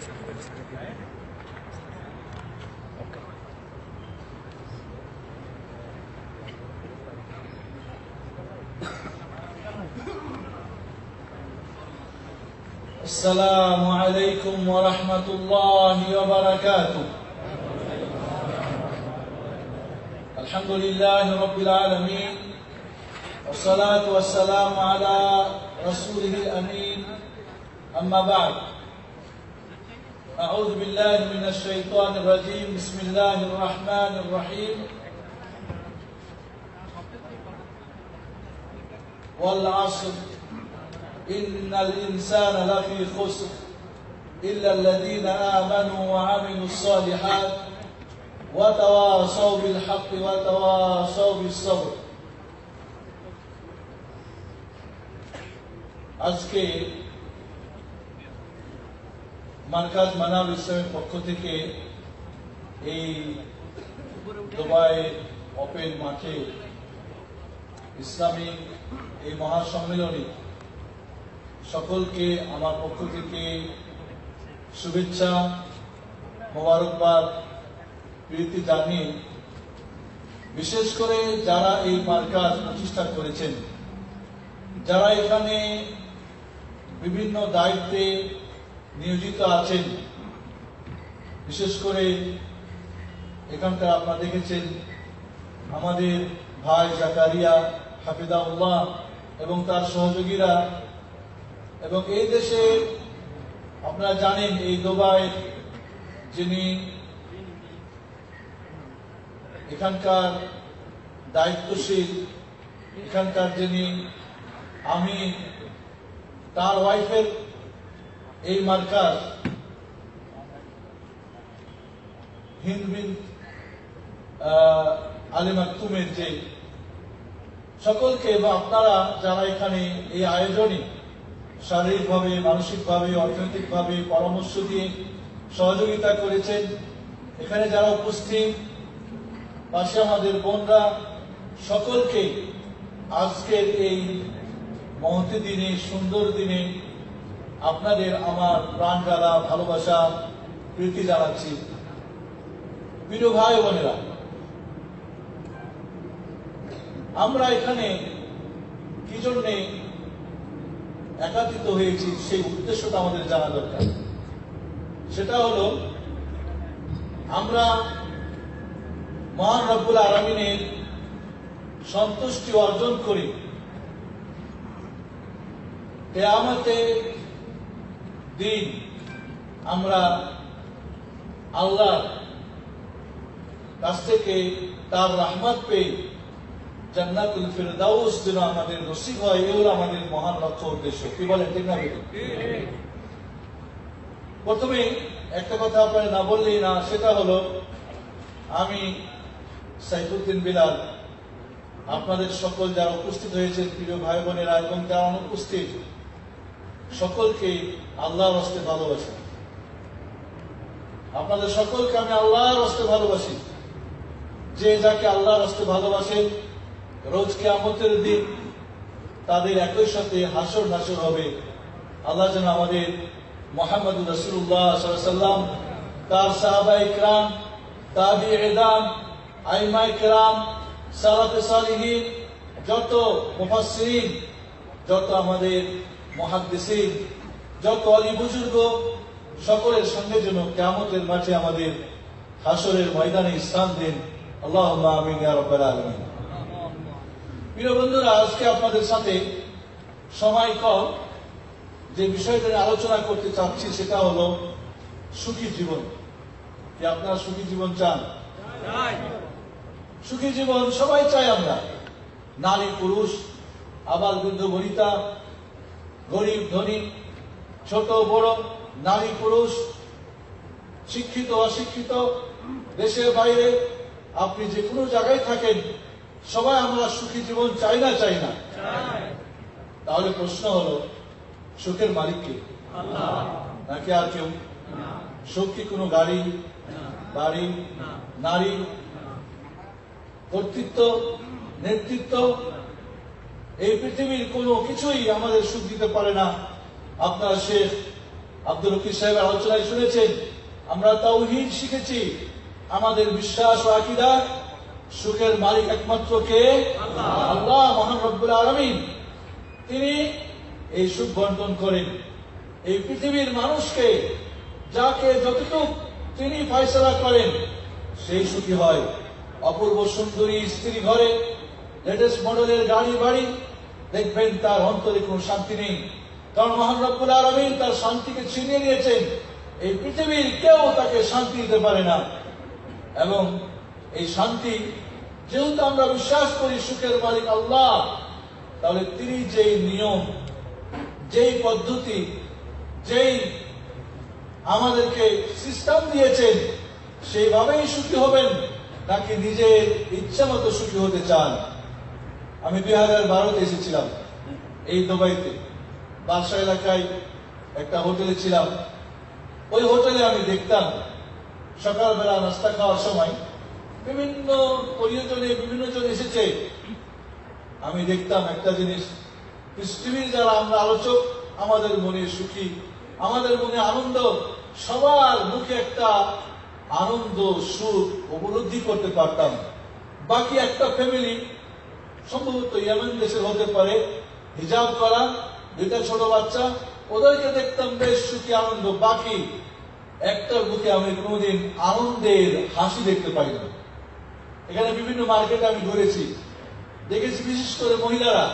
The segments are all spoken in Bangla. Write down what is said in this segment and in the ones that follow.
السلام عليكم ورحمة الله وبركاته. الحمد لله رب العالمين، والصلاة والسلام على رسوله الأمين. أما بعد، أعوذ بالله من الشيطان الرجيم. بسم الله الرحمن الرحيم. والعصر إن الإنسان لفي خسر إلا الذين آمنوا وعملوا الصالحات وتواصوا بالحق وتواصوا بالصبر. আজকে মার্কাজ মানব ইসলামের পক্ষ থেকে এই দুবাই ওপেন মাঠে ইসলামিক এই মহাসম্মেলনে সকলকে আমার পক্ষ থেকে শুভেচ্ছা, মোবারকবাদ, প্রীতি জানিয়ে, বিশেষ করে যারা এই মার্কাজ প্রতিষ্ঠা করেছেন, যারা এখানে বিভিন্ন দায়িত্বে নিয়োজিত আছেন, বিশেষ করে এখানকার আপনারা দেখেছেন আমাদের ভাই জাকারিয়া হাফিজাহুল্লাহ এবং তার সহযোগীরা, এবং এই দেশে আপনারা জানেন এই দুবাই যিনি এখানকার দায়িত্বশীল, এখানকার যিনি আমি তার ওয়াইফের এই মার্কাজ হিন্দ বিন আলী মাকতুমের যে সকলকে এবং আপনারা যারা এখানে এই আয়োজনে শারীরিকভাবে, মানসিকভাবে, অর্থনৈতিকভাবে পরামর্শ দিয়ে সহযোগিতা করেছেন, এখানে যারা উপস্থিত, পাশে আমাদের বোনরা, সকলকে আজকের এই মহতি দিনে, সুন্দর দিনে আপনাদের আমার প্রাণ জ্বালা, ভালোবাসা, প্রীতি জানাচ্ছি। প্রিয় ভাই বোনেরা, আমরা এখানে কি জন্যে একাত্রিত হয়েছি সেই উদ্দেশ্যটা আমাদের জানা দরকার। সেটা হলো আমরা মহান রব্বুল আলামিনের সন্তুষ্টি অর্জন করি কিয়ামতের দিন আমরা আল্লাহর কাছ থেকে তার রহমত পেয়ে জান্নাতুল ফিরদাউস যেন আমাদের নসিব হয়, এগুলো আমাদের মহান লক্ষ্য উদ্দেশ্য। কি বলেন, ঠিক না? প্রথমে একটা কথা আপনারা না বললেই না, সেটা হলো আমি সাইফুদ্দিন বিলাল আপনাদের সকল যারা উপস্থিত হয়েছেন, প্রিয় ভাই বোনেরা এবং যারা অনুপস্থিত, সকলকে আল্লাহর হস্তে ভালোবাসি। আপনাদের সকলকে আমি আল্লাহর হস্তে ভালোবাসি। যে যাকে আল্লাহর হস্তে ভালোবাসেন, রোজ কিয়ামতের দিন তাদের একই সাথে হাসর নাসর হবে। আল্লাহ যেন আমাদের মুহাম্মদ রাসূলুল্লাহ সাল্লাল্লাহু আলাইহি ওয়াসাল্লাম, তার সাহাবায়ে কিরাম, তাবিঈন, আইমায়ে কিরাম, সালাফে সালিহিন, যত মুফাসসিরিন, যত আমাদের মুহাদ্দিসিন, যত আলী বুজুর্গ, সকলের সঙ্গে যেন কিয়ামতের মাঠে আমাদের হাসরের ময়দানে স্থান দেন। আল্লাহুম্মা আমিন ইয়া রাব্বাল আলামিন। প্রিয় বন্ধুরা, আজকে আপনাদের সাথে সময় কম, যে বিষয়টা আলোচনা করতে চাচ্ছি সেটা হলো সুখী জীবন। কি আপনারা সুখী জীবন চান? সুখী জীবন সবাই চাই আমরা, নারী পুরুষ, আবাল বৃদ্ধ বনিতা, গরিব ধনী, ছোট বড়, নারী পুরুষ, শিক্ষিত অশিক্ষিত, দেশের বাইরে, আপনি যে কোনো জায়গায় থাকেন, সবাই আমরা সুখী জীবন চাই না? চাই না? তাহলে প্রশ্ন হলো, সুখের মালিক কে? আল্লাহ নাকি আর কেউ? সুখ কি কোনো গাড়ি, বাড়ি, নারী, কর্তৃত্ব, নেতৃত্ব? এই পৃথিবীর কোনো কিছুই আমাদের সুখ দিতে পারে না। আপনার শেখ আব্দুল রকিব সাহেবের আলোচনায় শুনেছেন, আমরা তাওহীদ শিখেছি। আমাদের বিশ্বাস ও আকীদা সুখের মালিক একমাত্র কে? আল্লাহ মহান রব্বুল আলামিন। তিনি এই সুখ বন্টন করেন এই পৃথিবীর মানুষকে, যাকে যতটুকু তিনি ফয়সালা করেন সেই সুখী হয়। অপূর্ব সুন্দরী স্ত্রী ঘরে, লেটেস্ট মডেলের গাড়ি বাড়ি, দেখবেন তার অন্তরে কোনো শান্তি নেই, কারণ মহান রব্বুল আলামিন তার শান্তিকে ছিনিয়ে নিয়েছেন। এই পৃথিবীর কেউ তাকে শান্তি দিতে পারে না। এবং এই শান্তি, যেহেতু আমরা বিশ্বাস করি সুখের মালিক আল্লাহ, তাহলে তিনি যেই নিয়ম, যেই পদ্ধতি, যেই আমাদেরকে সিস্টেম দিয়েছেন, সেইভাবেই সুখী হবেন, নাকি নিজের ইচ্ছা মতো সুখী হতে চান? আমি 2012-তে এসেছিলাম এই দুবাইতে। বাদশা এলাকায় একটা হোটেলে ছিলাম। ওই হোটেলে আমি দেখতাম সকালবেলা নাস্তা খাওয়ার সময় বিভিন্ন প্রয়োজনে বিভিন্ন জন এসেছে। আমি দেখতাম একটা জিনিস, পৃথিবীর যারা আমরা আলোচক, আমাদের মনে সুখী, আমাদের মনে আনন্দ, সবার মুখে একটা আনন্দ সুখ উপলব্ধি করতে পারতাম। বাকি একটা ফ্যামিলি, সম্ভবত ইয়েমেন দেশের হতে পারে, হিজাব করা, দুইটা ছোট বাচ্চা, ওদেরকে দেখতাম বেশ সুখী আনন্দ। বাকি একটার মুখে আমি কোনোদিন আনন্দের হাসি দেখতে পাই না। এখানে বিভিন্ন মার্কেটে আমি ঘুরেছি, দেখেছি বিশেষ করে মহিলারা,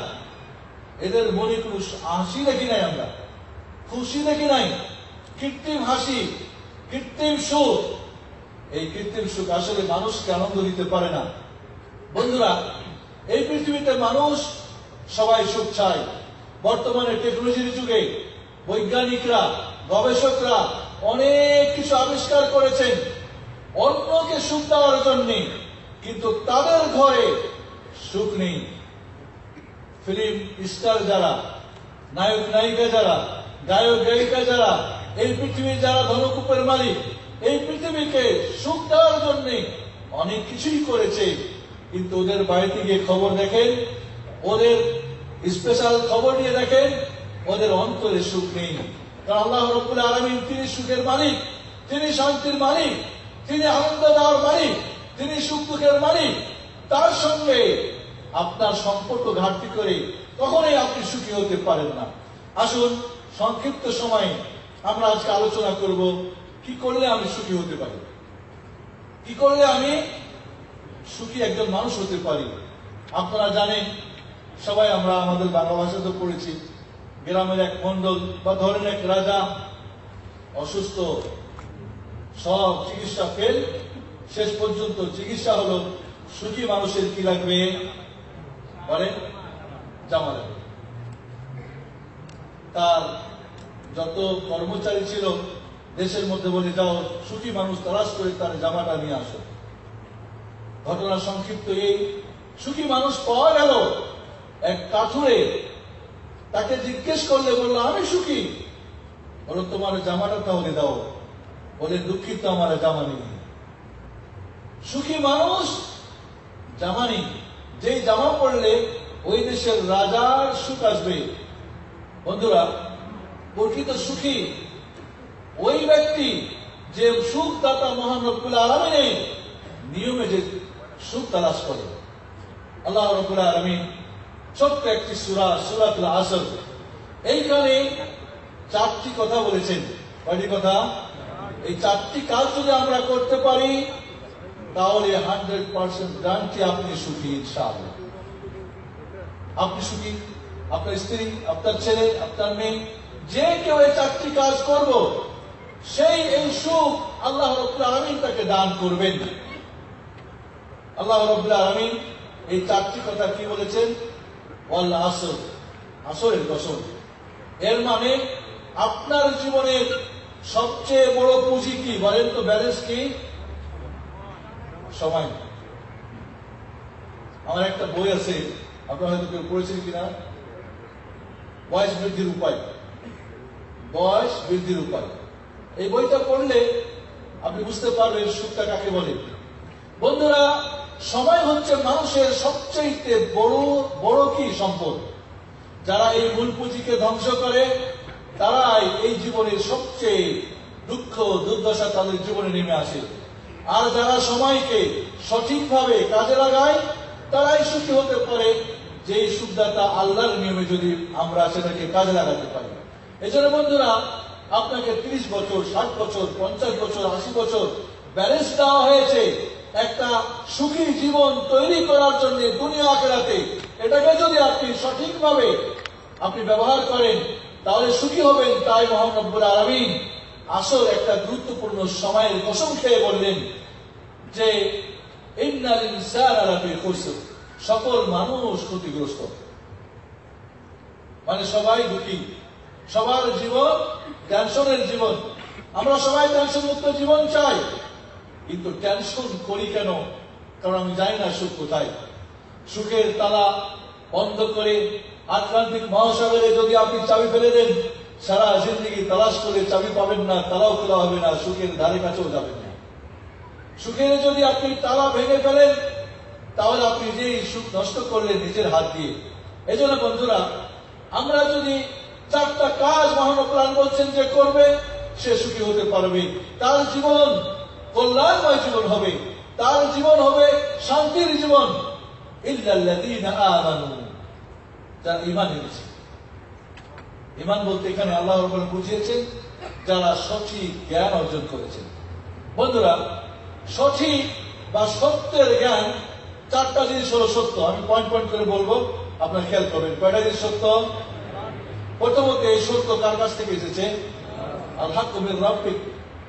এদের মনে কোনো হাসি দেখি নাই, আমরা খুশি দেখি নাই। কৃত্রিম হাসি, কৃত্রিম সুখ। এই কৃত্রিম সুখ আসলে মানুষকে আনন্দ দিতে পারে না। বন্ধুরা, এই পৃথিবীতে মানুষ সবাই সুখ চায়। বর্তমানে টেকনোলজির যুগে বৈজ্ঞানিকরা, গবেষকরা অনেক কিছু আবিষ্কার করেছেন অন্যকে সুখ দেওয়ার জন্য, কিন্তু তাদের ঘরে সুখ নেই। ফিল্ম স্টার যারা, নায়ক নায়িকা যারা, গায়ক গায়িকা যারা, এই পৃথিবীর যারা ধনকুপের মালিক, এই পৃথিবীকে সুখ দেওয়ার জন্য অনেক কিছুই করেছে, কিন্তু ওদের বাড়িতে গিয়ে খবর দেখেন, ওদের স্পেশাল খবর নিয়ে দেখেন, ওদের অন্তরে সুখ নেই। কারণ আল্লাহ রাব্বুল আলামিন তিনি সুখের মালিক, তিনি শান্তির মালিক, তিনি আনন্দ দেওয়ার মালিক, তিনি সুখ দুঃখের মালিক। তার সঙ্গে আপনার সম্পর্ক ঘাটতি করে কখনোই আপনি সুখী হতে পারেন না। আসুন সংক্ষিপ্ত সময়ে আমরা আজকে আলোচনা করব, কি করলে আমি সুখী হতে পারি, কি করলে আমি সুখী একজন মানুষ হতে পারি। আপনারা জানেন, সবাই আমরা আমাদের বাংলা ভাষাতে পড়েছি, গ্রামের এক মন্ডল বা ধরেন এক রাজা অসুস্থ, সব চিকিৎসা ফেল, শেষ পর্যন্ত চিকিৎসা হলো সুখী মানুষের কি লাগবে বলেন? জামা লাগবে। তার যত কর্মচারী ছিল দেশের মধ্যে বলে, যাও সুখী মানুষ তালাশ করে তার জামাটা নিয়ে আসো। ঘটনা সংক্ষিপ্ত এই, সুখী মানুষ পাওয়া গেল এক কাঠুরে। তাকে জিজ্ঞেস করলে বললো, আমি সুখী। বলো, তোমার জামাটা তাহলে দাও। বলে, দুঃখিত, আমার জামা নেই। সুখী মানুষ জামা নেই। যেই জামা পড়লে ওই দেশের রাজার সুখ আসবে। বন্ধুরা, প্রকৃত সুখী ওই ব্যক্তি যে সুখ দাতা মহান রব্বুল আলামিনের নিয়মে যে সুখ তালাশ করে। আল্লাহ রব্বুল আলামিন ছোট্ট একটি সূরা, সূরাতুল আসর, এইখানে 4টি কথা বলেছেন। কয়টি কথা? এই 4টি কাজ যদি আমরা করতে পারি তাহলে 100% গ্যারান্টি আপনি সুখী, ইনশাআল্লাহ। আপনি সুখী, আপনার স্ত্রী, আপনার ছেলে, আপনার মেয়ে, যে কেউ এই 4টি কাজ করব, সেই এই সুখ আল্লাহ রাব্বুল আলামিন তাকে দান করবেন। আল্লাহ রাব্বুল আলামিন এই 4টি কথা কি বলেছেন? ওয়াল আসর, আসরের কসম। এর মানে আপনার জীবনের সবচেয়ে বড় পুঁজি কি বলেন তো? ব্যালেন্স কি? সময়। আমার একটা বই আছে, আপনারা হয়তো কেউ পড়েছেন কিনা, বয়স বৃদ্ধির উপায়। বয়স বৃদ্ধির উপায়। এই বইটা পড়লে আপনি বুঝতে পারবেন সুখটা কাকে বলে। বন্ধুরা, সময় হচ্ছে মানুষের সবচেয়ে বড় কি সম্পদ। যারা এই মূল পুঁজিকে ধ্বংস করে তারাই এই জীবনের সবচেয়ে দুঃখ দুর্দশা তাদের জীবনে নেমে আসে। আর যারা সময়কে সঠিকভাবে কাজে লাগায় তারাই সুখী হতে পারে, যে এই সুখদাতা আল্লাহর নিয়মে যদি আমরা সেটাকে কাজে লাগাতে পারি। এজন্য বন্ধুরা, আপনাকে 30 বছর, 60 বছর, 50 বছর, 80 বছর ব্যালেন্স দেওয়া হয়েছে একটা সুখী জীবন তৈরি করার জন্য দুনিয়া আখিরাতে। এটাকে যদি আপনি সঠিকভাবে আপনি ব্যবহার করেন তাহলে সুখী হবেন। তাই মহান রব্বুল আলামিন আসল একটা গুরুত্বপূর্ণ সময়ের কসম খেয়ে বললেন যে ইন্নাল ইনসানা লাফি খুসর, সকল মানুষ ক্ষতিগ্রস্ত। মানে সবাই দুঃখী, সবার জীবন টেনশনের জীবন। আমরা সবাই টেনশন মুক্ত জীবন চাই, কিন্তু টেনশন করি কেন? কারণ আমি জানি না সুখ কোথায়। সুখের তালা বন্ধ করে আটলান্টিক মহাসাগরে যদি আপনি চাবি ফেলে দেন, সারা জিন্দগি তালাশ করে চাবি পাবেন না, তালাও খোলা হবে না, সুখের ধারে কাছেও যাবেন না। সুখের যদি আপনি তালা ভেঙে ফেলেন তাহলে আপনি নিজেই সুখ নষ্ট করলেন নিজের হাত দিয়ে। এই জন্য বন্ধুরা, আমরা যদি 4টা কাজ মহানবুল বলছেন যে করবে, সে সুখী হতে পারবে, তার জীবন কল্যাণময় জীবন হবে, তার জীবন হবে শান্তির জীবন। ইল্লাল্লাযীনা আমানু, যারা ঈমান এনেছে। ঈমান বলতে এখানে আল্লাহ রাব্বুল বুঝিয়েছেন যারা সঠিক জ্ঞান অর্জন করেছেন। বন্ধুরা, সঠিক বা সত্যের জ্ঞান 4টা জিনিস হলো সত্য। আমি পয়েন্ট পয়েন্ট করে বলবো, আপনারা খেয়াল করবেন। কয়টা জিনিস সত্য? প্রথমত, এই সত্য কার কাছ থেকে এসেছে? আল হাক্কু মির রাব্বিক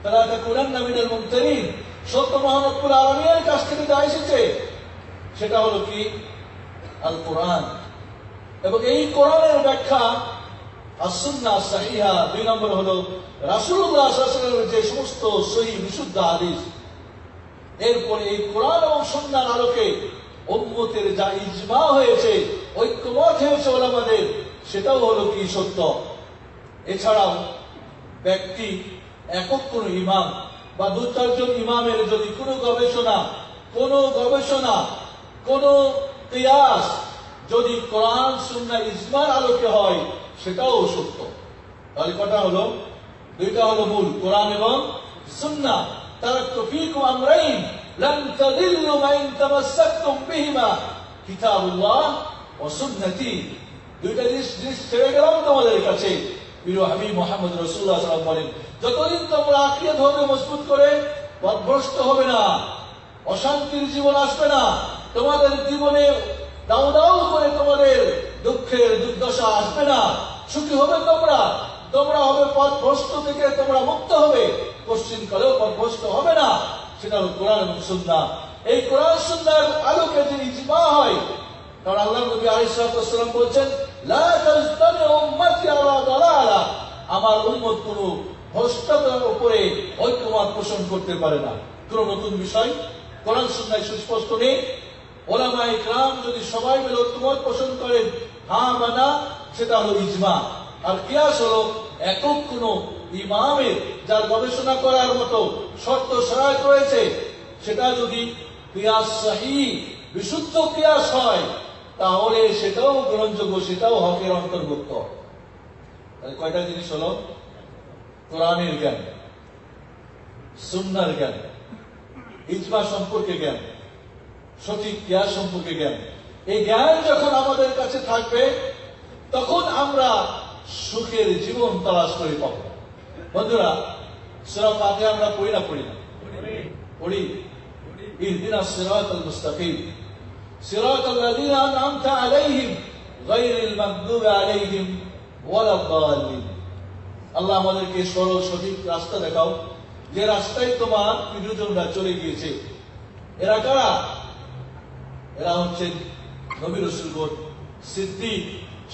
ফালা তাকুনান্না মিনাল মুমতারিন। সত্য মহান রব্বুল আলামিনের কাছ থেকে যা এসেছে সেটা হলো কি? আল কোরআন। এবং এই কোরআনের ব্যাখ্যা as-সুন্নাহ সাহিহা। 2 নম্বর হলো রাসূলুল্লাহ সাল্লাল্লাহু আলাইহি ওয়াসাল্লামের যে সমস্ত সহিহ বিশুদ্ধ হাদিস। এরপরে এই কোরআন এবং সুন্নাহর আলোকে উম্মতের যা ইজমা হয়েছে, ঐক্যমত হয়েছে ওলামাদের, সেটাও হলো কি? সত্য। এছাড়াও ব্যক্তি একক কোন ইমাম বা 2-4 জন ইমামের যদি কোনো গবেষণা, কোনো কিয়াস যদি কোরআন সুন্নাহ ইজমার আলোকে হয়, সেটাও সত্য। তাহলে কটা হলো? 2টা হলো মূল, কোরআন এবং সুন্নাহ। তারাকতু ফীকুম আমরাইন লান তাদিল্লু মা ইন তামাসসাকতুম বিহিমা কিতাবুল্লাহ ওয়া সুন্নতি। 2টা জিনিস ছেড়ে গেলাম তোমাদের কাছে। প্রিয় হাবিব মুহাম্মদ রাসূলুল্লাহ সাল্লাল্লাহু আলাইহি ওয়াসাল্লাম বলেন, যতদিন তোমরা আকীদা ধরে মজবুত করে পথভ্রষ্ট হবে না, অশান্তির জীবন আসবে না, তোমাদের জীবনে দাউ দাউ করে তোমাদের দুঃখের দুর্দশা আসবে না, সুখী হবে তোমরা হবে পথভ্রষ্ট থেকে তোমরা মুক্ত হবে, কোশ্চিন কালেও পথভ্রষ্ট হবে না। সেটা হলো কোরআন এবং সুন্নাহ। এই কোরআন সুন্নাহর আলোকে যে ইজমা হয়, কারণ আল্লাহ নবী আলাইহিস সালাতু ওয়াস সালাম বলেছেন, লা তাজতামি উম্মতি আলা দালালা, আমার উম্মত কোন ভ্রষ্টতার উপরে ঐক্যমত পোষণ করতে পারে না। কোন নতুন বিষয় কোরআন সুন্নাহয় সুস্পষ্ট নেই। ওলামায়ে কেরাম যদি সবাই মিলে ঐক্যমত পোষণ করেন, হ্যাঁ বা না, সেটা হলো ইজমা। আর কিয়াস হলো একক কোন ইমামের যার গবেষণা করার মতো শর্ত শরায়ত রয়েছে, সেটা যদি কিয়াস সহিহ বিশুদ্ধ কিয়াস হয় তাহলে সেটাও গ্রহণযোগ্য, সেটাও হকের অন্তর্ভুক্ত। তাহলে কয়টা জিনিস হলো? কোরআনের জ্ঞান, সুন্নাহর জ্ঞান, ইজমা সম্পর্কে জ্ঞান, সঠিক কিয়াস সম্পর্কে জ্ঞান। এই জ্ঞান যখন আমাদের কাছে থাকবে তখন আমরা সুখের জীবন তালাশ করে পাব। বন্ধুরা, সূরা ফাতিহা আমরা পড়ি না? পড়ি। ইহদিনাস সিরাতাল মুস্তাকিম সিরাতাল লাযীনা আন'আমতা আলাইহিম গায়রিল মাগদুবি আলাইহিম ওয়ালাদ দাল্লিন। আল্লাহ আমাদেরকে সরল সঠিক রাস্তা দেখাও, যে রাস্তায় তোমার প্রিয়জনরা চলে গিয়েছে। এরা কারা? এরা হচ্ছেন নবী রাসূলগণ, সিদ্দিক,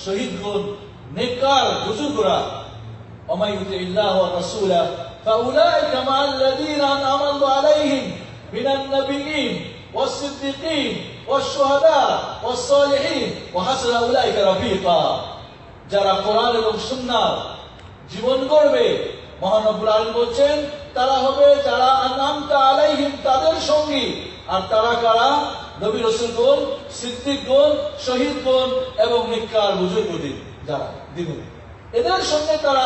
শহীদগণ, নেককার বুজুর্গরা। ওয়া ইউতিল্লাহ ওয়া রাসূলা ফাউলাইকা মা'আল্লাযীনা আন'আমা আল্লাহু আলাইহিম মিনান নাবিয়্যিন ওয়াস সিদ্দিকিন ওয়াশ শুহাদা ওয়াস সালিহিন ওয়া হাসানা উলাইকা রাফিকা। যারা কোরআন এবং সুন্নাহ জীবন গড়বে, মহান রব্বুল আলামিন বলছেন তারা হবে যারা আন'আমতা আলাইহিম, তাদের সঙ্গী। আর তারা কারা? নবী রাসূলগণ, সিদ্দিকগণ, শহীদগণ এবং নেককার বুজুর্গদের যারা দিনের, এদের সঙ্গে তারা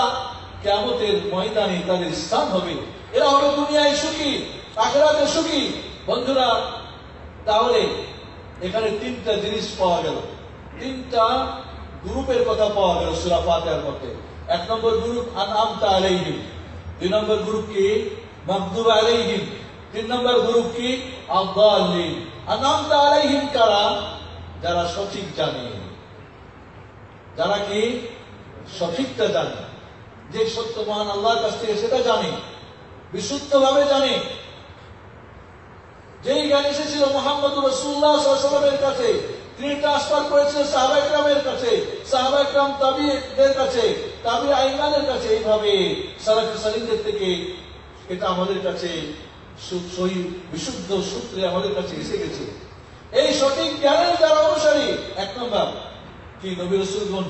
কিয়ামতের ময়দানে তাদের স্থান হবে। এরা হবে দুনিয়ায় সুখী, আখিরাতে সুখী। বন্ধুরা, তাহলে এখানে তিনটা জিনিস পাওয়া গেল, তিনটা গ্রুপের কথা পাওয়া গেল সূরা ফাতিহার মধ্যে। এক নম্বর গ্রুপ আনআমতা আলাইহিম, দুই নম্বর গ্রুপ কি মাগদুব আলাইহিম, তিন নম্বর গ্রুপ কি আদ-দাল্লিন। আনআমতা আলাইহিম কারা? যারা সঠিক জানে, যারা কি সঠিকটা জানে, যে সত্য মহান আল্লাহর কাছ থেকে সেটা জানে, বিশুদ্ধভাবে জানে। যেই জ্ঞান এসেছিল মুহাম্মদুর রাসূলুল্লাহ সাল্লাল্লাহু আলাইহি ওয়াসাল্লামের কাছে, তিনি ট্রান্সফার করেছিলেন সাহাবা ইকরামের কাছে, সাহাবা ইকরাম তাবিঈদের কাছে, তাবিঈ আইমানের কাছে, এইভাবে সালাফে সালিহদের থেকে এটা আমাদের কাছে সহি বিশুদ্ধ সূত্রে আমাদের কাছে এসে গেছে। এই সঠিক জ্ঞানের যারা অনুসারী, এক নম্বর কি নবী রাসূলগণ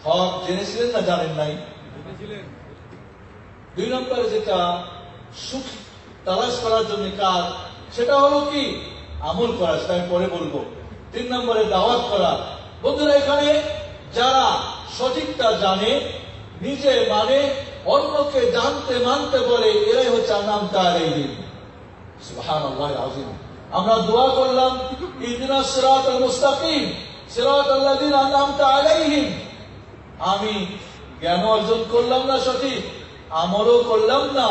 হক জেনেছিলেন না জানেন নাই? দুই নম্বরে যেটা সুখ তালাশ করার জন্য কাজ, সেটা হলো কি আমল করা, সেটা আমি পরে বলবো। তিন নম্বরে দাওয়াত করা। বন্ধুরা, এখানে যারা সঠিকটা জানে, নিজে মানে, অন্যকে জানতে মানতে বলে, এরাই হচ্ছে আনআমতা আলাইহিম। সুবহানাল্লাহিল আযীম। আমরা দোয়া করলাম ইহদিনাস সিরাতাল মুস্তাকিম সিরাতাল লাযিনা আনআমতা আলাইহিম। আমি জ্ঞান অর্জন করলাম না, সঠিক আমলও করলাম না,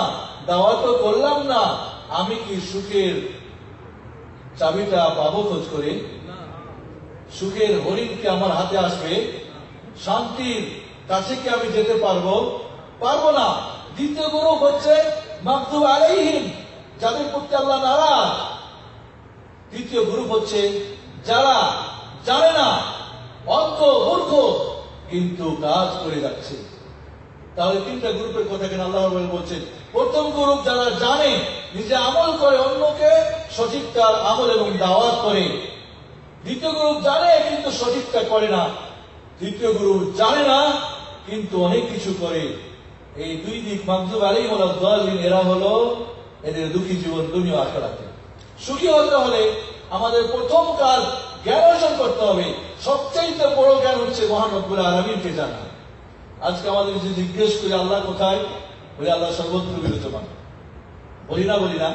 দাওয়াতও করলাম না, আমি কি সুখের চাবিটা পাবো খোঁজ করে? সুখের হরিণ কি আমার হাতে আসবে? শান্তির কাছে কি আমি যেতে পারবো? পারবো না। দ্বিতীয় গ্রুপ হচ্ছে মাগদুব আলাইহিম, যাদের প্রতি আল্লাহ নারাজ। তৃতীয় গ্রুপ হচ্ছে যারা জানে না, অন্ধ মূর্খ, কিন্তু কাজ করে যাচ্ছে। তাহলে তিনটা গ্রুপের কথা কেন আল্লাহ বলছেন? প্রথম গ্রুপ যারা জানে, নিজে আমল করে, অন্যকে সঠিকটা আমল এবং দাওয়াত করে। দ্বিতীয় গ্রুপ জানে কিন্তু সঠিকটা করে না। তৃতীয় গ্রুপ জানে না কিন্তু অনেক কিছু করে। এই দুই দিক মাগদুব আলাইহিম ওয়াদ দাল্লিন, এরা হলো এদের দুঃখী জীবন দুনিয়া আখিরাতে। সুখী হতে হলে আমাদের প্রথম কাজ জ্ঞান অর্জন করতে হবে। সবচেয়ে বড় জ্ঞান হচ্ছে মহান রব্বুল আলামিনকে জানা। আজকে আমাদের যে জিজ্ঞেস করি আল্লাহ কোথায়, বলি আল্লাহ সর্বত্র বিরাজমান। বলি না?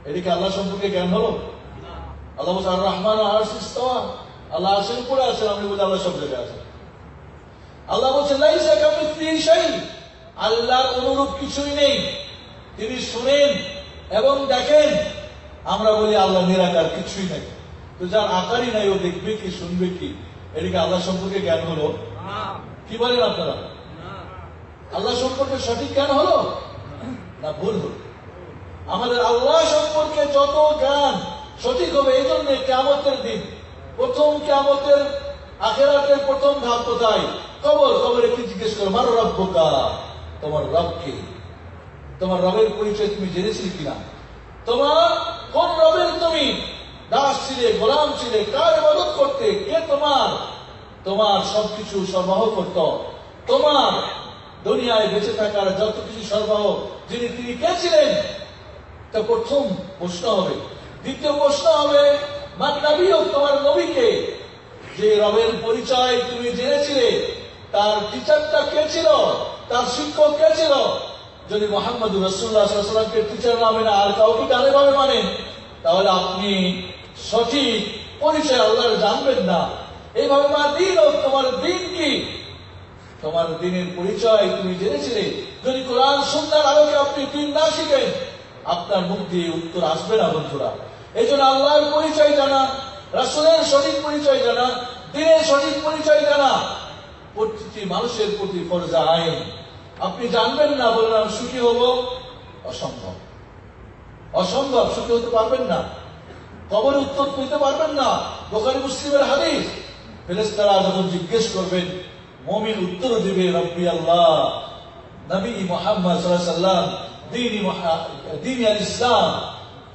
এদিকে আল্লাহ সম্পর্কে জ্ঞান হলো? আল্লাহ বলছে আর রহমান আরশে ইস্তাওয়া, আল্লাহ আরশের উপরে আছেন, আমি বলি আল্লাহ সব জায়গায় আছেন। আল্লাহ বলছে লাইসা কামিসলিহি শাই, আল্লাহর অনুরূপ কিছুই নেই। তিনি শুনেন এবং দেখেন। আমরা বলি আল্লাহ নিরাকার, কিছুই নাই। তো যার আকারই নাই, ও দেখবে কি শুনবে কি? এদিকে আল্লাহ সম্পর্কে জ্ঞান হলো? কি বলেন আপনারা? আল্লাহ সম্পর্কে সঠিক জ্ঞান হলো না ভুল হলো? আমাদের আল্লাহ সম্পর্কে যত জ্ঞান সঠিক হবে, এই জন্য কিয়ামতের দিন, প্রথম কিয়ামতের আখিরাতের প্রথম ধাপ কোথায়? কবর। কবরে কি জিজ্ঞেস করো? মার রব্বুকা, তোমার রব কে? তোমার রবের পরিচয় তুমি জেনেছিলে কিনা? তোমার কোন রবের তুমি দাস ছিলে, গোলাম ছিলে? কার ইবাদত করতে? কে তোমার সবকিছু সরবরাহ করত? তোমার দুনিয়ায় বেঁচে থাকার যত কিছু সরবরাহ তিনি কে ছিলেন? তা প্রথম প্রশ্ন হবে। দ্বিতীয় প্রশ্ন হবে মান নবিয়্যুক, তোমার নবীকে, যে রবের পরিচয় তুমি জেনেছিলে, তার টিচারটা কে ছিল? তার শিক্ষক কে ছিল? যদি মুহাম্মদুর রাসূলুল্লাহ সাল্লাল্লাহু আলাইহি ওয়াসাল্লামকে টিচার না মেনে আর কাউকে আলাদাভাবে মানেন, তাহলে আপনি সঠিক পরিচয় আল্লাহর জানবেন না। এইভাবে মা দিন হোক, তোমার দিন কি? তোমার দিনের পরিচয় তুমি জেনেছিলে, যদি কোরআন সুন্নাহর আলোকে আপনি দিন না শিখেন, আপনার মুখ দিয়ে উত্তর আসবে না। বন্ধুরা, এই জন্য আল্লাহর পরিচয় জানা, রাসূলের সঠিক পরিচয় জানা, দিনের সঠিক পরিচয় জানা প্রতিটি মানুষের প্রতি ফরজ আইন। আপনি জানবেন না, বললাম সুখী হব, অসম্ভব। সুখী হতে পারবেন না, কবরে উত্তর পেতে পারবেন না। বুখারী মুসলিমের হাদিস, ফেরেশতারা যখন জিজ্ঞেস করবেন, মুমিন উত্তর দিবে রব্বি আল্লাহ, নবী মুহাম্মদ সাল্লাল্লাহু আলাইহি ওয়াসাল্লাম, দ্বীন আল ইসলাম।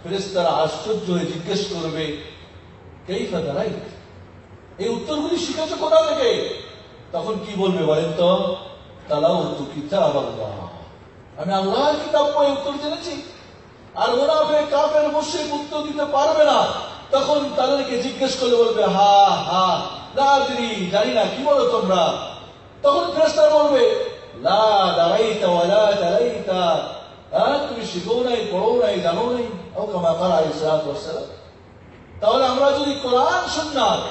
ফেরেশতারা আশ্চর্য হয়ে জিজ্ঞেস করবে কাইফা দারাইত, এই উত্তরগুলি শিখেছো কোথা থেকে? তখন কি বলবে বলেন তো? তালাওতু কিতাব আল্লাহ, আমি আল্লাহর কিতাব পড়ে উত্তর জেনেছি। আর মুনাফিক, কাফের, মুশরিক উত্তর দিতে পারবে না। তখন তাদেরকে জিজ্ঞেস করলে বলবে লা আদরি, জানি না, কি বলো তোমরা? তখন ফেরেশতারা বলবে লা দারাইতা ওয়ালা তারাইতা, তুমি শিখো নাই, পড়ো নাই, জানো নাই, ও কামা ক্বালা আলাইহিস সালাতু ওয়াস সালাম। তাহলে আমরা যদি কোরআন সুন্নাহর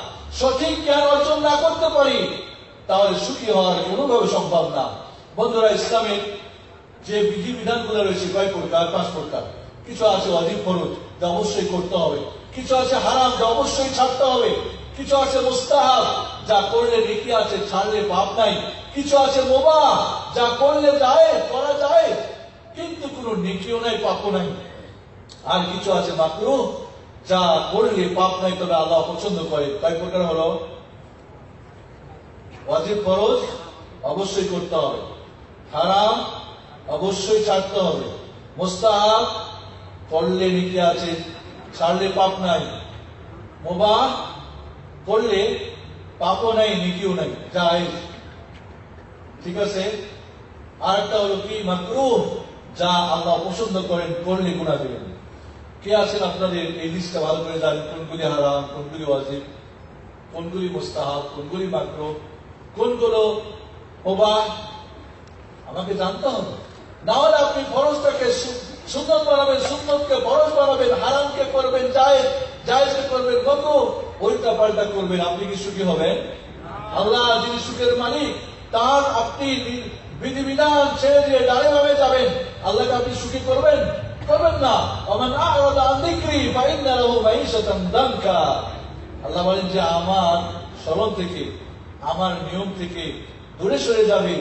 সঠিক জ্ঞান অর্জন না করতে পারি তাহলে সুখী হওয়ার কোনোভাবে সম্ভব না। বন্ধুরা, ইসলামের যে বিধিবিধানগুলো রয়েছে কয় প্রকার? 5 প্রকার। কিছু আছে ওয়াজিব ফরজ, যা অবশ্যই করতে হবে। কিছু আছে হারাম, যা অবশ্যই ছাড়তে হবে। কিছু আছে মুস্তাহাব, যা করলে নেকি আছে, ছাড়লে পাপ নাই। কিছু আছে মুবাহ, যা করলে যায়, করা যায়, কিন্তু কোনো নেকিও নাই, পাপও নাই। আর কিছু আছে মাকরুহ, যা করলে পাপ নাই, তবে আল্লাহ পছন্দ করে। কয় প্রকার হলো? ওয়াজিব ফরজ অবশ্যই করতে হবে, হারাম অবশ্যই ছাড়তে হবে, মুস্তাহাব করলে নেকি আছে, ছাড়লে পাপ নাই, মুবাহ করলে পাপও নাই, নেকিও নাই, জায়েজ। ঠিক আছে? আরেকটা হলো কি? মাকরুহ, যা আল্লাহ পছন্দ করেন, করলে গুনাহ দিবেন। কে আছেন আপনাদের এই লিস্টটা ভালো করে জানেন কোনগুলি হারাম, কোনগুলি ওয়াজিব, কোনগুলি মুস্তাহাব, কোনগুলি মাকরুহ, কোনগুলো মুবাহ? আমাকে জানতে হবে। না হলে আপনি ফরজটাকে সুন্নত বানাবেন, সুন্নতকে ফরজ বানাবেন, হারামকে করবেন জায়েজ, জায়েজকে করবেন মাকরুহ, উল্টা পাল্টা করবেন। আপনি কি সুখী হবেন? আল্লাহ যিনি সুখের মালিক, তার আপনি বিধিবিধান ছেড়ে দিয়ে ডানে বামে যাবেন, আল্লাহকে আপনি সুখী করবেন? করবেন না। ওমান আ'রাদা আন যিকরি ফাইন্না লাহু মাঈশাতান দানকা। আল্লাহ বলেন যে আমার স্মরণ থেকে, আমার নিয়ম থেকে দূরে সরে যাবে,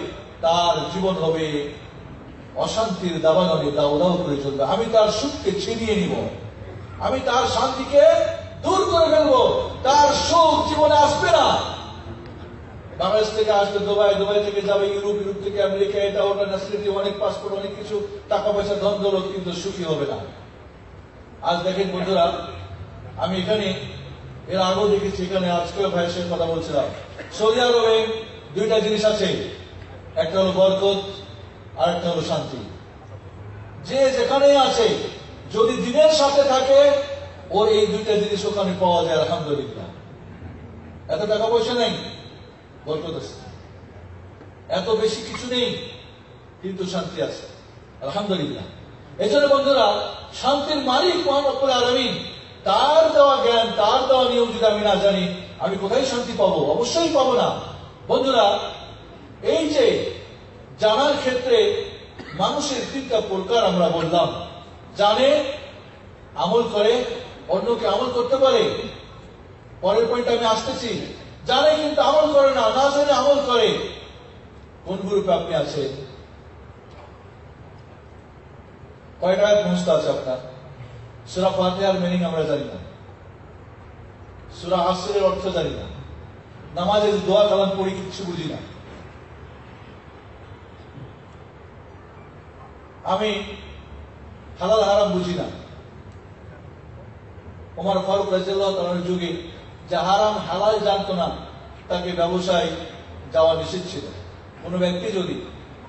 তার জীবন হবে অশান্তির দাবানলে, দাউ দাউ করে চলবে। আমি তার সুখকে ছিনিয়ে নিব, আমি তার শান্তিকে দূর করে ফেলবো, তার সুখ জীবনে আসবে না। বাংলাদেশ থেকে আসবে দুবাই, দুবাই থেকে যাবে ইউরোপ, ইউরোপ থেকে আমেরিকা, এটা ওটা, ন্যাশনালিটি, অনেক পাসপোর্ট, অনেক কিছু, টাকা পয়সা, ধন দৌলত, কিন্তু সুখী হবে না। আজ দেখেন বন্ধুরা, আমি এখানে এর আগেও দেখেছি, এখানে আজকেও ভাইয়ের সঙ্গে কথা বলছিলাম, সৌদি আরবে 2টা জিনিস আছে, একটা হলো বরকত আর একটা হলো শান্তি। যে যেখানেই আছে যদি দিনের সাথে থাকে, ওর এই 2টা জিনিস ওখানে পাওয়া যায়, আলহামদুলিল্লাহ। এত টাকা পয়সা নেই, বরকত আছে। এত বেশি কিছু নেই, কিন্তু শান্তি আছে, আলহামদুলিল্লাহ। এই জন্য বন্ধুরা, শান্তির মালিক মহান রব্বুল আলামিন, তার দেওয়া জ্ঞান, তার দেওয়া নিয়ম যদি আমি না জানি, আমি কোথায় শান্তি পাবো? অবশ্যই পাবো না। বন্ধুরা, এই যে জানার ক্ষেত্রে মানুষের 3টা প্রকার আমরা বললাম, জানে, আমল করে, অন্যকে আমল করতে পারে। পরের পয়েন্ট আমি আসতেছি, জানে কিন্তু আমল করে না, না জেনে আমল করে। কোন গ্রুপে আপনি আছেন? কয়টা আয়াত মুখস্থ আছে আপনার? সূরা ফাতিহার মিনিং আমরা জানি না, সূরা আসরের অর্থ জানি না, নামাজে দোয়া কালাম পড়ি কিছু বুঝি না। আমি হালাল হারাম বুঝি না। ওমর ফারুক রাদিয়াল্লাহু তাআলার যুগে যে হারাম হালাল জানতো না, তাকে ব্যবসায় যাওয়া নিষেধ ছিল। কোন ব্যক্তি যদি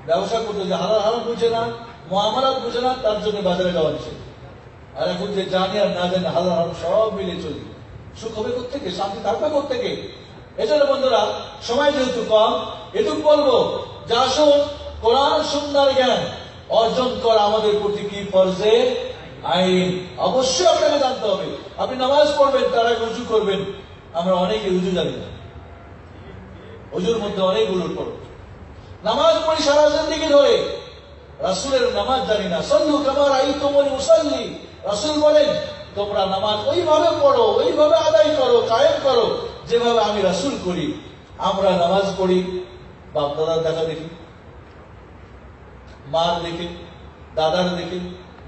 ব্যবসা করতো, যে হালাল হারাম বুঝে না, মুআমালাত বুঝে না, তার জন্য বাজারে যাওয়া নিষেধ। আর এখন যে জানি আর না জানি হালাল হারাম সব মিলে চলি, সুখ হবে কোত্থেকে? শান্তি থাকবে কোত্থেকে? এই জন্য বন্ধুরা, সময় যেহেতু কম, এটুকু বলবো যে আসুন কোরআন সুন্নাহর জ্ঞান অর্জন করা আমাদের প্রতি কি ফরজে আইন। অবশ্যই আপনাকে জানতে হবে। আপনি নামাজ পড়বেন, তার আগে উযু করবেন। আমরা অনেকে উযু জানি না, উযুর মধ্যে অনেকগুলো পড়ো। নামাজ পড়ি সারা জিন্দেগি ধরে, রাসূলের নামাজ জানি না। সাল্লু কামা রাআইতুমুনি উসাল্লি, রাসূল বলেন তোমরা নামাজ ওইভাবে পড়ো, ওইভাবে আদায় করো, কায়েম করো যেভাবে আমি রাসূল করি। আমরা নামাজ পড়ি বাপ দাদার দেখা দেখি, মার দেখে, দাদার দেখে,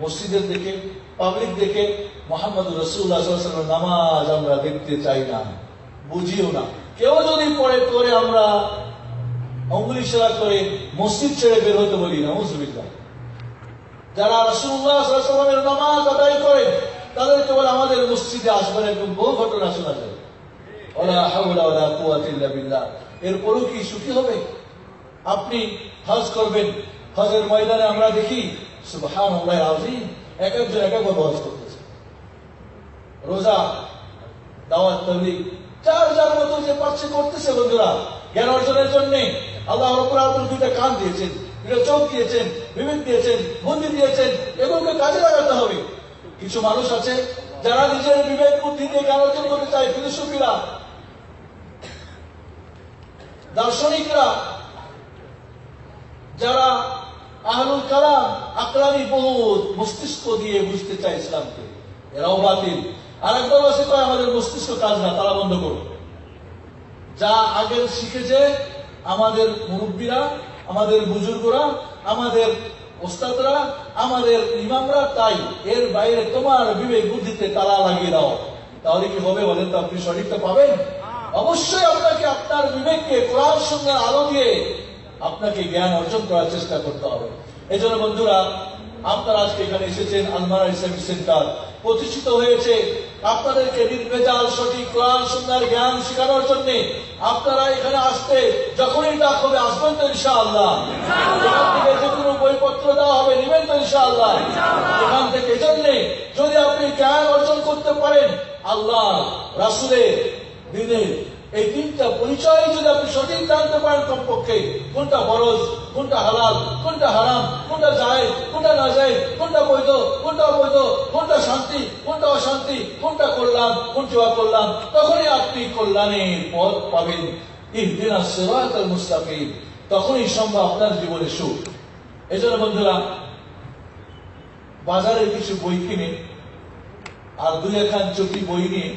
মসজিদের দেখে, পাবলিক দেখে। মুহাম্মদ রাসূলুল্লাহ সাল্লাল্লাহু আলাইহি ওয়াসাল্লাম নামাজ আমরা দেখতে চাই না, বুঝিও না। কেউ যদি পড়ে করে আমরা অঙ্গুলি ইশারা করে মসজিদ ছেড়ে বের হতে বলি, নাউযুবিল্লাহ। যারা রাসূলুল্লাহ সাল্লাল্লাহু আলাইহি ওয়াসাল্লামের নামাজ আদায় করে, তাদেরকে বলে আমাদের মসজিদে আসবেন, একদম বহু ঘটনা শোনা যায়। ওয়ালা হাওলা ওয়ালা কুওয়াতা ইল্লা বিল্লাহ। এরপরও কি সুখী হবে? আপনি হজ করবেন, হজের ময়দানে আমরা দেখি সুবহানাল্লাহ আযীম, এক একজন এক একভাবে হজ করতেছে। রোজা, দাওয়াত, তাবলীগ, যার যার মতো যে পাচ্ছে করতেছে। বন্ধুরা, জ্ঞান অর্জনের জন্য আল্লাহ রাব্বুল আলামিন দুইটা কান দিয়েছেন, দুইটা চোখ দিয়েছেন, বিবেক দিয়েছেন, বুদ্ধি দিয়েছেন, এগুলোকে কাজে লাগাতে হবে। কিছু মানুষ আছে যারা নিজের বিবেক বুদ্ধি দিয়ে জ্ঞান অর্জন করতে চায়, ফিলোসফিরা, দার্শনিকরা, যারা আহলুল কালাম, আকলামি বহুত মস্তিষ্ক দিয়ে বুঝতে চায় ইসলামকে, এরাও বাতিল। আর একদল আছে কয় আমাদের মস্তিষ্ক কাজ না, তারা বন্ধ করো। যা আগের শিখেছে আমাদের মুরব্বীরা, আমাদের বুজুর্গরা, আমাদের ওস্তাদরা, আমাদের ইমামরা, তাই এর বাইরে তোমার বিবেক বুদ্ধিতে তালা লাগিয়ে দাও। তাহলে কি হবে বলেন তো? আপনি সঠিকটা পাবেন? অবশ্যই আপনাকে আপনার বিবেককে কোরআন সুন্নাহর আলো দিয়ে আপনাকে জ্ঞান অর্জন করার চেষ্টা করতে হবে। এই জন্য বন্ধুরা, আপনারা আজকে এখানে এসেছেন, আলমারা ইসলামিক সেন্টার প্রতিষ্ঠিত হয়েছে আপনাদেরকে নির্ভেজাল সঠিক কোরআন সুন্নাহর জ্ঞান শেখানোর জন্য। আপনারা এখানে আসতে যখনই ডাক হবে আসবেন তো ইনশাআল্লাহ। এখান থেকে যে কোনো বইপত্র দেওয়া হবে, নেবেন তো ইনশাআল্লাহ এখান থেকে। এই জন্যে যদি আপনি জ্ঞান অর্জন করতে পারেন, আল্লাহ, রাসূলের, দ্বীনের এই তিনটা পরিচয় যদি আপনি সঠিক জানতে পারেন, কমপক্ষে কোনটা ফরজ, কোনটা হালাল, কোনটা হারাম, কোনটা জায়েজ, কোনটা নাজায়েজ, কোনটা বৈধ, কোনটা অবৈধ, কোনটা শান্তি, কোনটা অশান্তি, কোনটা কল্যাণ, কোনটা অকল্যাণ, তখনই আপনি কল্যাণের পথ পাবেন। ইহদিনাস সিরাতাল মুস্তাকিম, তখনই সম্ভব আপনার জীবনে সুখ। এই জন্য বন্ধুরা, বাজারে কিছু বই কিনে আর দুই একখান চটি বই নিয়ে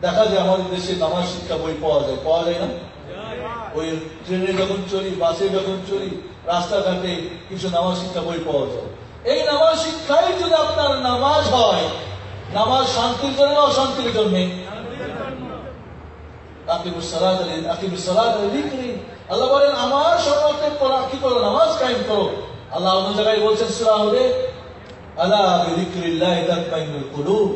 দেখা যায় আমাদের দেশে নামাজ শিক্ষা বই পাওয়া যায় না? ওই ট্রেনে যখন চলি, বাসে যখন চলি, রাস্তাঘাটে কিছু নামাজ শিক্ষা বই পাওয়া যায়। এই নামাজ শিক্ষাই যদি আপনার নামাজ হয়, নামাজ শান্তির জন্য অশান্তির জন্য? আল্লাহ বলেন আমার শরণার্থে কি করো? নামাজ কায়েম করো। আল্লাহ অন্য জায়গায় বলছেন সূরা হুদে, আলা বিযিকরিল্লাহি তাতমাইন্নুল কুলুব,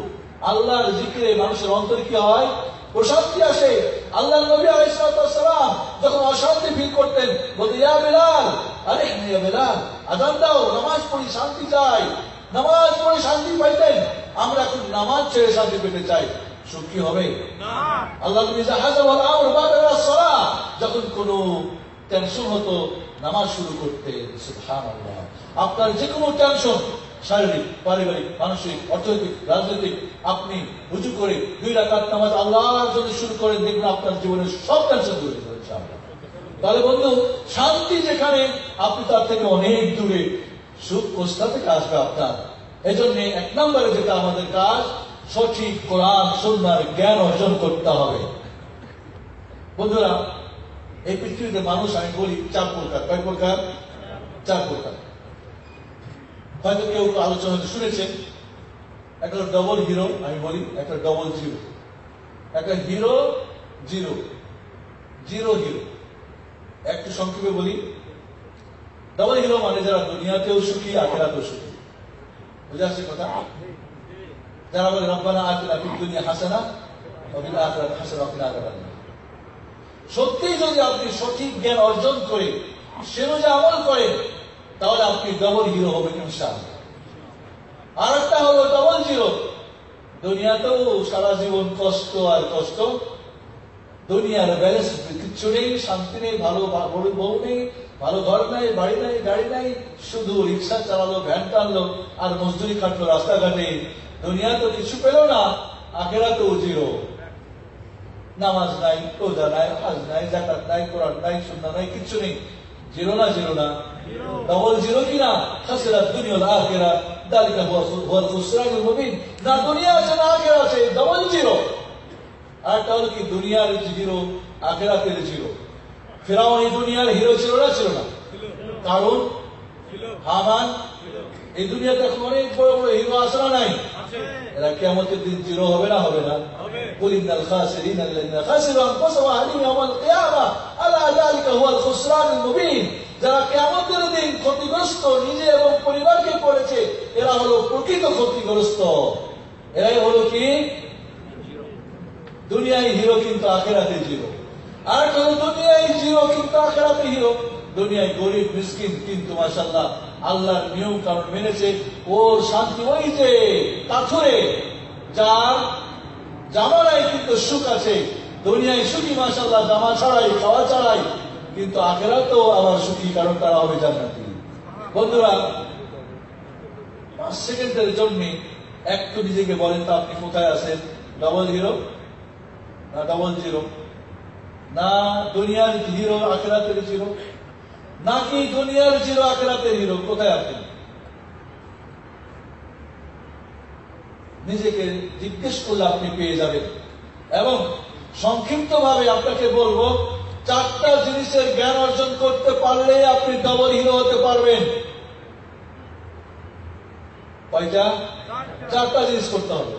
আল্লাহর জিকিরে মানুষের অন্তরে কি হয়? প্রশান্তি আসে। আল্লাহ নবী আলাইহিস সালাম যখন অশান্তি ফিল করতেন, বলতেন ইয়া বেলাল, আরে ইয়া বেলাল, আযান দাও, নামাজ পড়ি, শান্তি চাই। নামাজ পড়ে শান্তি পাইতেন। আমরা এখন নামাজ ছেড়ে শান্তি পেতে চাই, সুখ কি হবে? আল্লাহ নবী যখন কোন টেনশন হতো নামাজ শুরু করতেন। সুবহানাল্লাহ। আপনার যে কোনো টেনশন, শারীরিক, পারিবারিক, মানসিক, অর্থনৈতিক, রাজনৈতিক, আপনি উজু করে 2 রাকাত নামাজ আল্লাহর জন্য শুরু করে দেখবেন আপনার জীবনের সব টেনশন দূর হয়ে যাবে ইনশাআল্লাহ। তাহলে বন্ধু, শান্তি যেখানে, আপনি তার থেকে অনেক দূরে, সুখ কোথা থেকে আসবে আপনার? এই জন্য 1 নম্বরে যেটা আমাদের কাজ, সঠিক কোরআন সুন্নাহর জ্ঞান অর্জন করতে হবে। বন্ধুরা, এই পৃথিবীতে মানুষ আমি বলি 4 প্রকার। কয় প্রকার? 4 প্রকার। হয়তো কেউ আলোচনা শুনেছেন। একটা ডবল হিরো, আমি বলি একটা ডবল জিরো, একটা হিরো জিরো, জিরো হিরো। একটু সংক্ষেপে বলি, ডবল হিরো মানে যারা দুনিয়াতেও সুখী, আখিরাতেও সুখী। বুঝে আসছে কথা? যারা বলে রব্বানা আতিনা ফিদ দুনিয়া হাসানা ওয়া ফিল আখিরাতি হাসানা ওয়া কিনা আযাবান্নার। সত্যি যদি আপনি সঠিক জ্ঞান অর্জন করে সে অনুযায়ী আমল করেন, তাহলে আপনি ডবল হিরো হবেন ইনশাআল্লাহ। আর একটা হলো ডবল জিরো, দুনিয়াতেও সারা জীবন কষ্ট আর কষ্ট, দুনিয়ার ব্যালেন্স কিচ্ছু নেই, শান্তি নেই, ভালো বউ নেই, ভালো ঘর নাই, বাড়ি নাই, গাড়ি নাই, শুধু রিক্সা চালালো, ভ্যান টানলো আর মজদুরি খাটলো রাস্তাঘাটে। দুনিয়া তো কিছু পেল না, আখিরাতেও জিরো। নামাজ নাই, রোজা নাই, হজ নাই, যাকাত নাই, কোরআন নাই, সুন্নাহ নাই, কিচ্ছু নেই। জিরো না? জিরো না? ডবল জিরো কিনা? খাসিরাত দুনিয়া ওয়াল আখিরাহ, যালিকা হুয়াল খুসরানুল মুবিন। না দুনিয়া আছে না আখিরাত আছে, ডবল জিরো। আর তাহলে কি দুনিয়ার জিরো, আখিরাতের জিরো। ফিরআউন এই দুনিয়ার হিরো ছিল না? ছিল না? কারণ হামান, এই দুনিয়াতে এখন অনেক বড় বড় হিরো আছে না নাই? এরা কিয়ামতের দিন জিরো হবে না? হবে না? কুল ইন্নাল খাসিরিনা আল্লাযিনা খাসিরু আনফুসাহুম ওয়া আহলিহিম ইয়াওমাল কিয়ামাহ আলা যালিকা হুয়াল খুসরানুল মুবিন। যারা কিয়ামতের দিন ক্ষতিগ্রস্ত নিজে এবং পরিবারকে করেছে, এরা হলো প্রকৃত ক্ষতিগ্রস্ত। এরাই হলো কি? দুনিয়ায় হিরো কিন্তু আখিরাতে জিরো। আর হলো দুনিয়ায় জিরো কিন্তু আখিরাতে হিরো। দুনিয়ায় গরিব মিসকিন, কিন্তু মাশাআল্লাহ আল্লাহর নিয়ম কানুন মেনেছে, ওর শান্তি ওই যে পাথরে, যার জামা নাই কিন্তু সুখ আছে। দুনিয়ায় সুখী মাশাআল্লাহ, জামা ছাড়াই, খাওয়া ছাড়াই, কিন্তু আখিরাতেও আবার সুখী, কারণ তারা হবে জান্নাতি। বন্ধুরা, 5 সেকেন্ডের জন্য একটু নিজেকে বলেন তো, আপনি কোথায় আছেন? ডবল হিরো না ডবল জিরো? না দুনিয়ার হিরো আখিরাতের জিরো, নাকি দুনিয়ার জিরো আখিরাতের হিরো? কোথায় আপনি? নিজেকে জিজ্ঞেস করলে আপনি পেয়ে যাবেন। এবং সংক্ষিপ্ত ভাবে আপনাকে বলবো, 4টা জিনিসের জ্ঞান অর্জন করতে পারলে আপনি ডবল হিরো হতে পারবেন। কয়টা? 4টা জিনিস করতে হবে।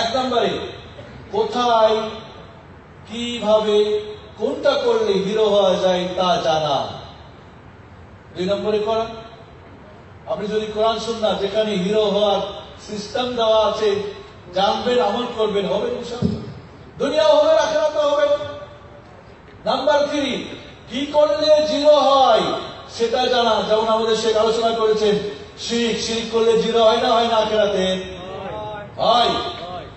1 নম্বরে, কোথায় কিভাবে কোনটা করলে হিরো হওয়া যায় তা জানা। 2 নম্বরে কোরআন। আপনি যদি কোরআন সুন্নাহ যেখানে হিরো হওয়ার সিস্টেম দেওয়া আছে জানবেন, আমল করবেন, হবে ইনশাআল্লাহ, দুনিয়া হবে আখিরাত হবে। নাম্বার 3, কি করলে জিরো হয় সেটা জানা। যেমন আমাদের শেখ আলোচনা করেছেন, শিরক করলে জিরো হয় না, হয় না আখিরাতে? হয়।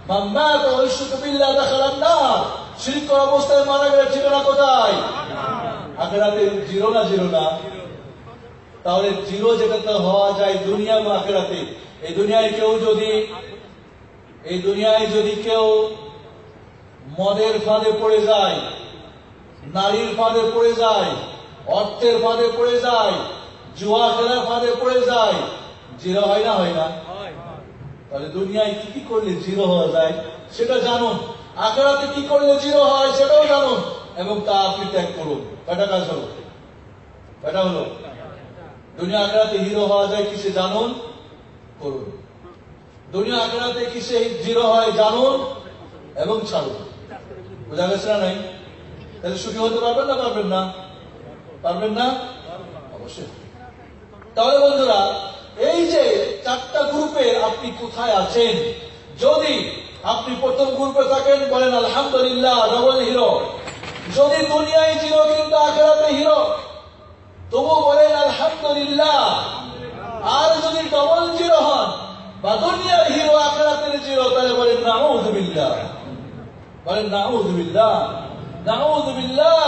মাম্মাত ওয়া ইশরাকা বিল্লাহ দাখালান নার, শিরক করা অবস্থায় মারা গেলে ঠিকানা কোথায়? আখিরাতে। জিরো না? জিরো না? তাহলে জিরো যেটাতে হওয়া যায় দুনিয়া বা আখিরাতে। এই দুনিয়ায় যদি কেউ মদের ফাঁদে পড়ে যায়, নারীর ফাঁদে পড়ে যায়, অর্থের ফাঁদে পড়ে যায়, জুয়া খেলার ফাঁদে পড়ে যায়, জিরো হয় না? হয় না? তাহলে দুনিয়ায় কি কি করলে জিরো হওয়া যায় সেটা জানুন, আখিরাতে কি করলে জিরো হয় সেটাও জানুন, এবং তা আপনি ত্যাগ করুন। কয়টা কাজ হলো? কয়টা হলো? দুনিয়া আখিরাতে হিরো হওয়া যায় কিসে জানুন, করুন। দুনিয়া আখিরাতে কিসে জিরো হয় জানুন এবং ছাড়ুন। বোঝা গেছে না? নাই? তাহলে সুখী হতে পারবেন না? পারবেন না? পারবেন না? অবশ্যই। তাহলে বন্ধুরা, এই যে 4টা গ্রুপের আপনি কোথায় আছেন, যদি আপনি প্রথম গ্রুপে থাকেন বলেন আলহামদুলিল্লাহ, ডবল হিরো। যদি দুনিয়ায় জিরো কিন্তু আখিরাতে হিরো, তবু বলেন আলহামদুলিল্লাহ। আর যদি ডবল জিরো হন বা দুনিয়ার হিরো আখিরাতের জিরো, তাহলে বলেন নাউযুবিল্লাহ। বলেন নাউযুবিল্লাহ, নাউযুবিল্লাহ।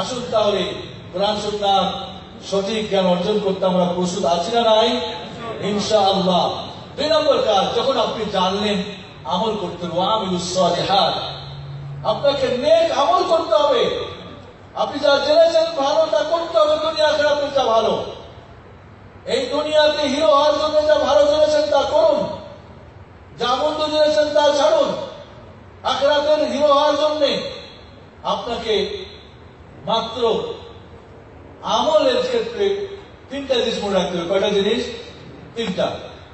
আসুন তাহলে কোরআন সুন্নাহ সঠিক জ্ঞান অর্জন করতে আমরা প্রস্তুত আছি না নাই? ইনশাআল্লাহ। 2 নম্বর কাজ, যখন আপনি জানলেন আমল করতে হবে, ওয়ামিলুস সালিহাত, আপনাকে নেক আমল করতে হবে। আপনি যা জেনেছেন ভালো তা করতে হবে, দুনিয়া আখিরাতে যা ভালো। এই দুনিয়াতে হিরো হওয়ার জন্য যা ভালো জেনেছেন তা করুন, যা মন্দ জেনেছেন তা ছাড়ুন। আখিরাতের হিরো হওয়ার জন্য আপনাকে মাত্র আমলের ক্ষেত্রে 3টা জিনিস মনে রাখতে হবে। কয়টা জিনিস? 3টা।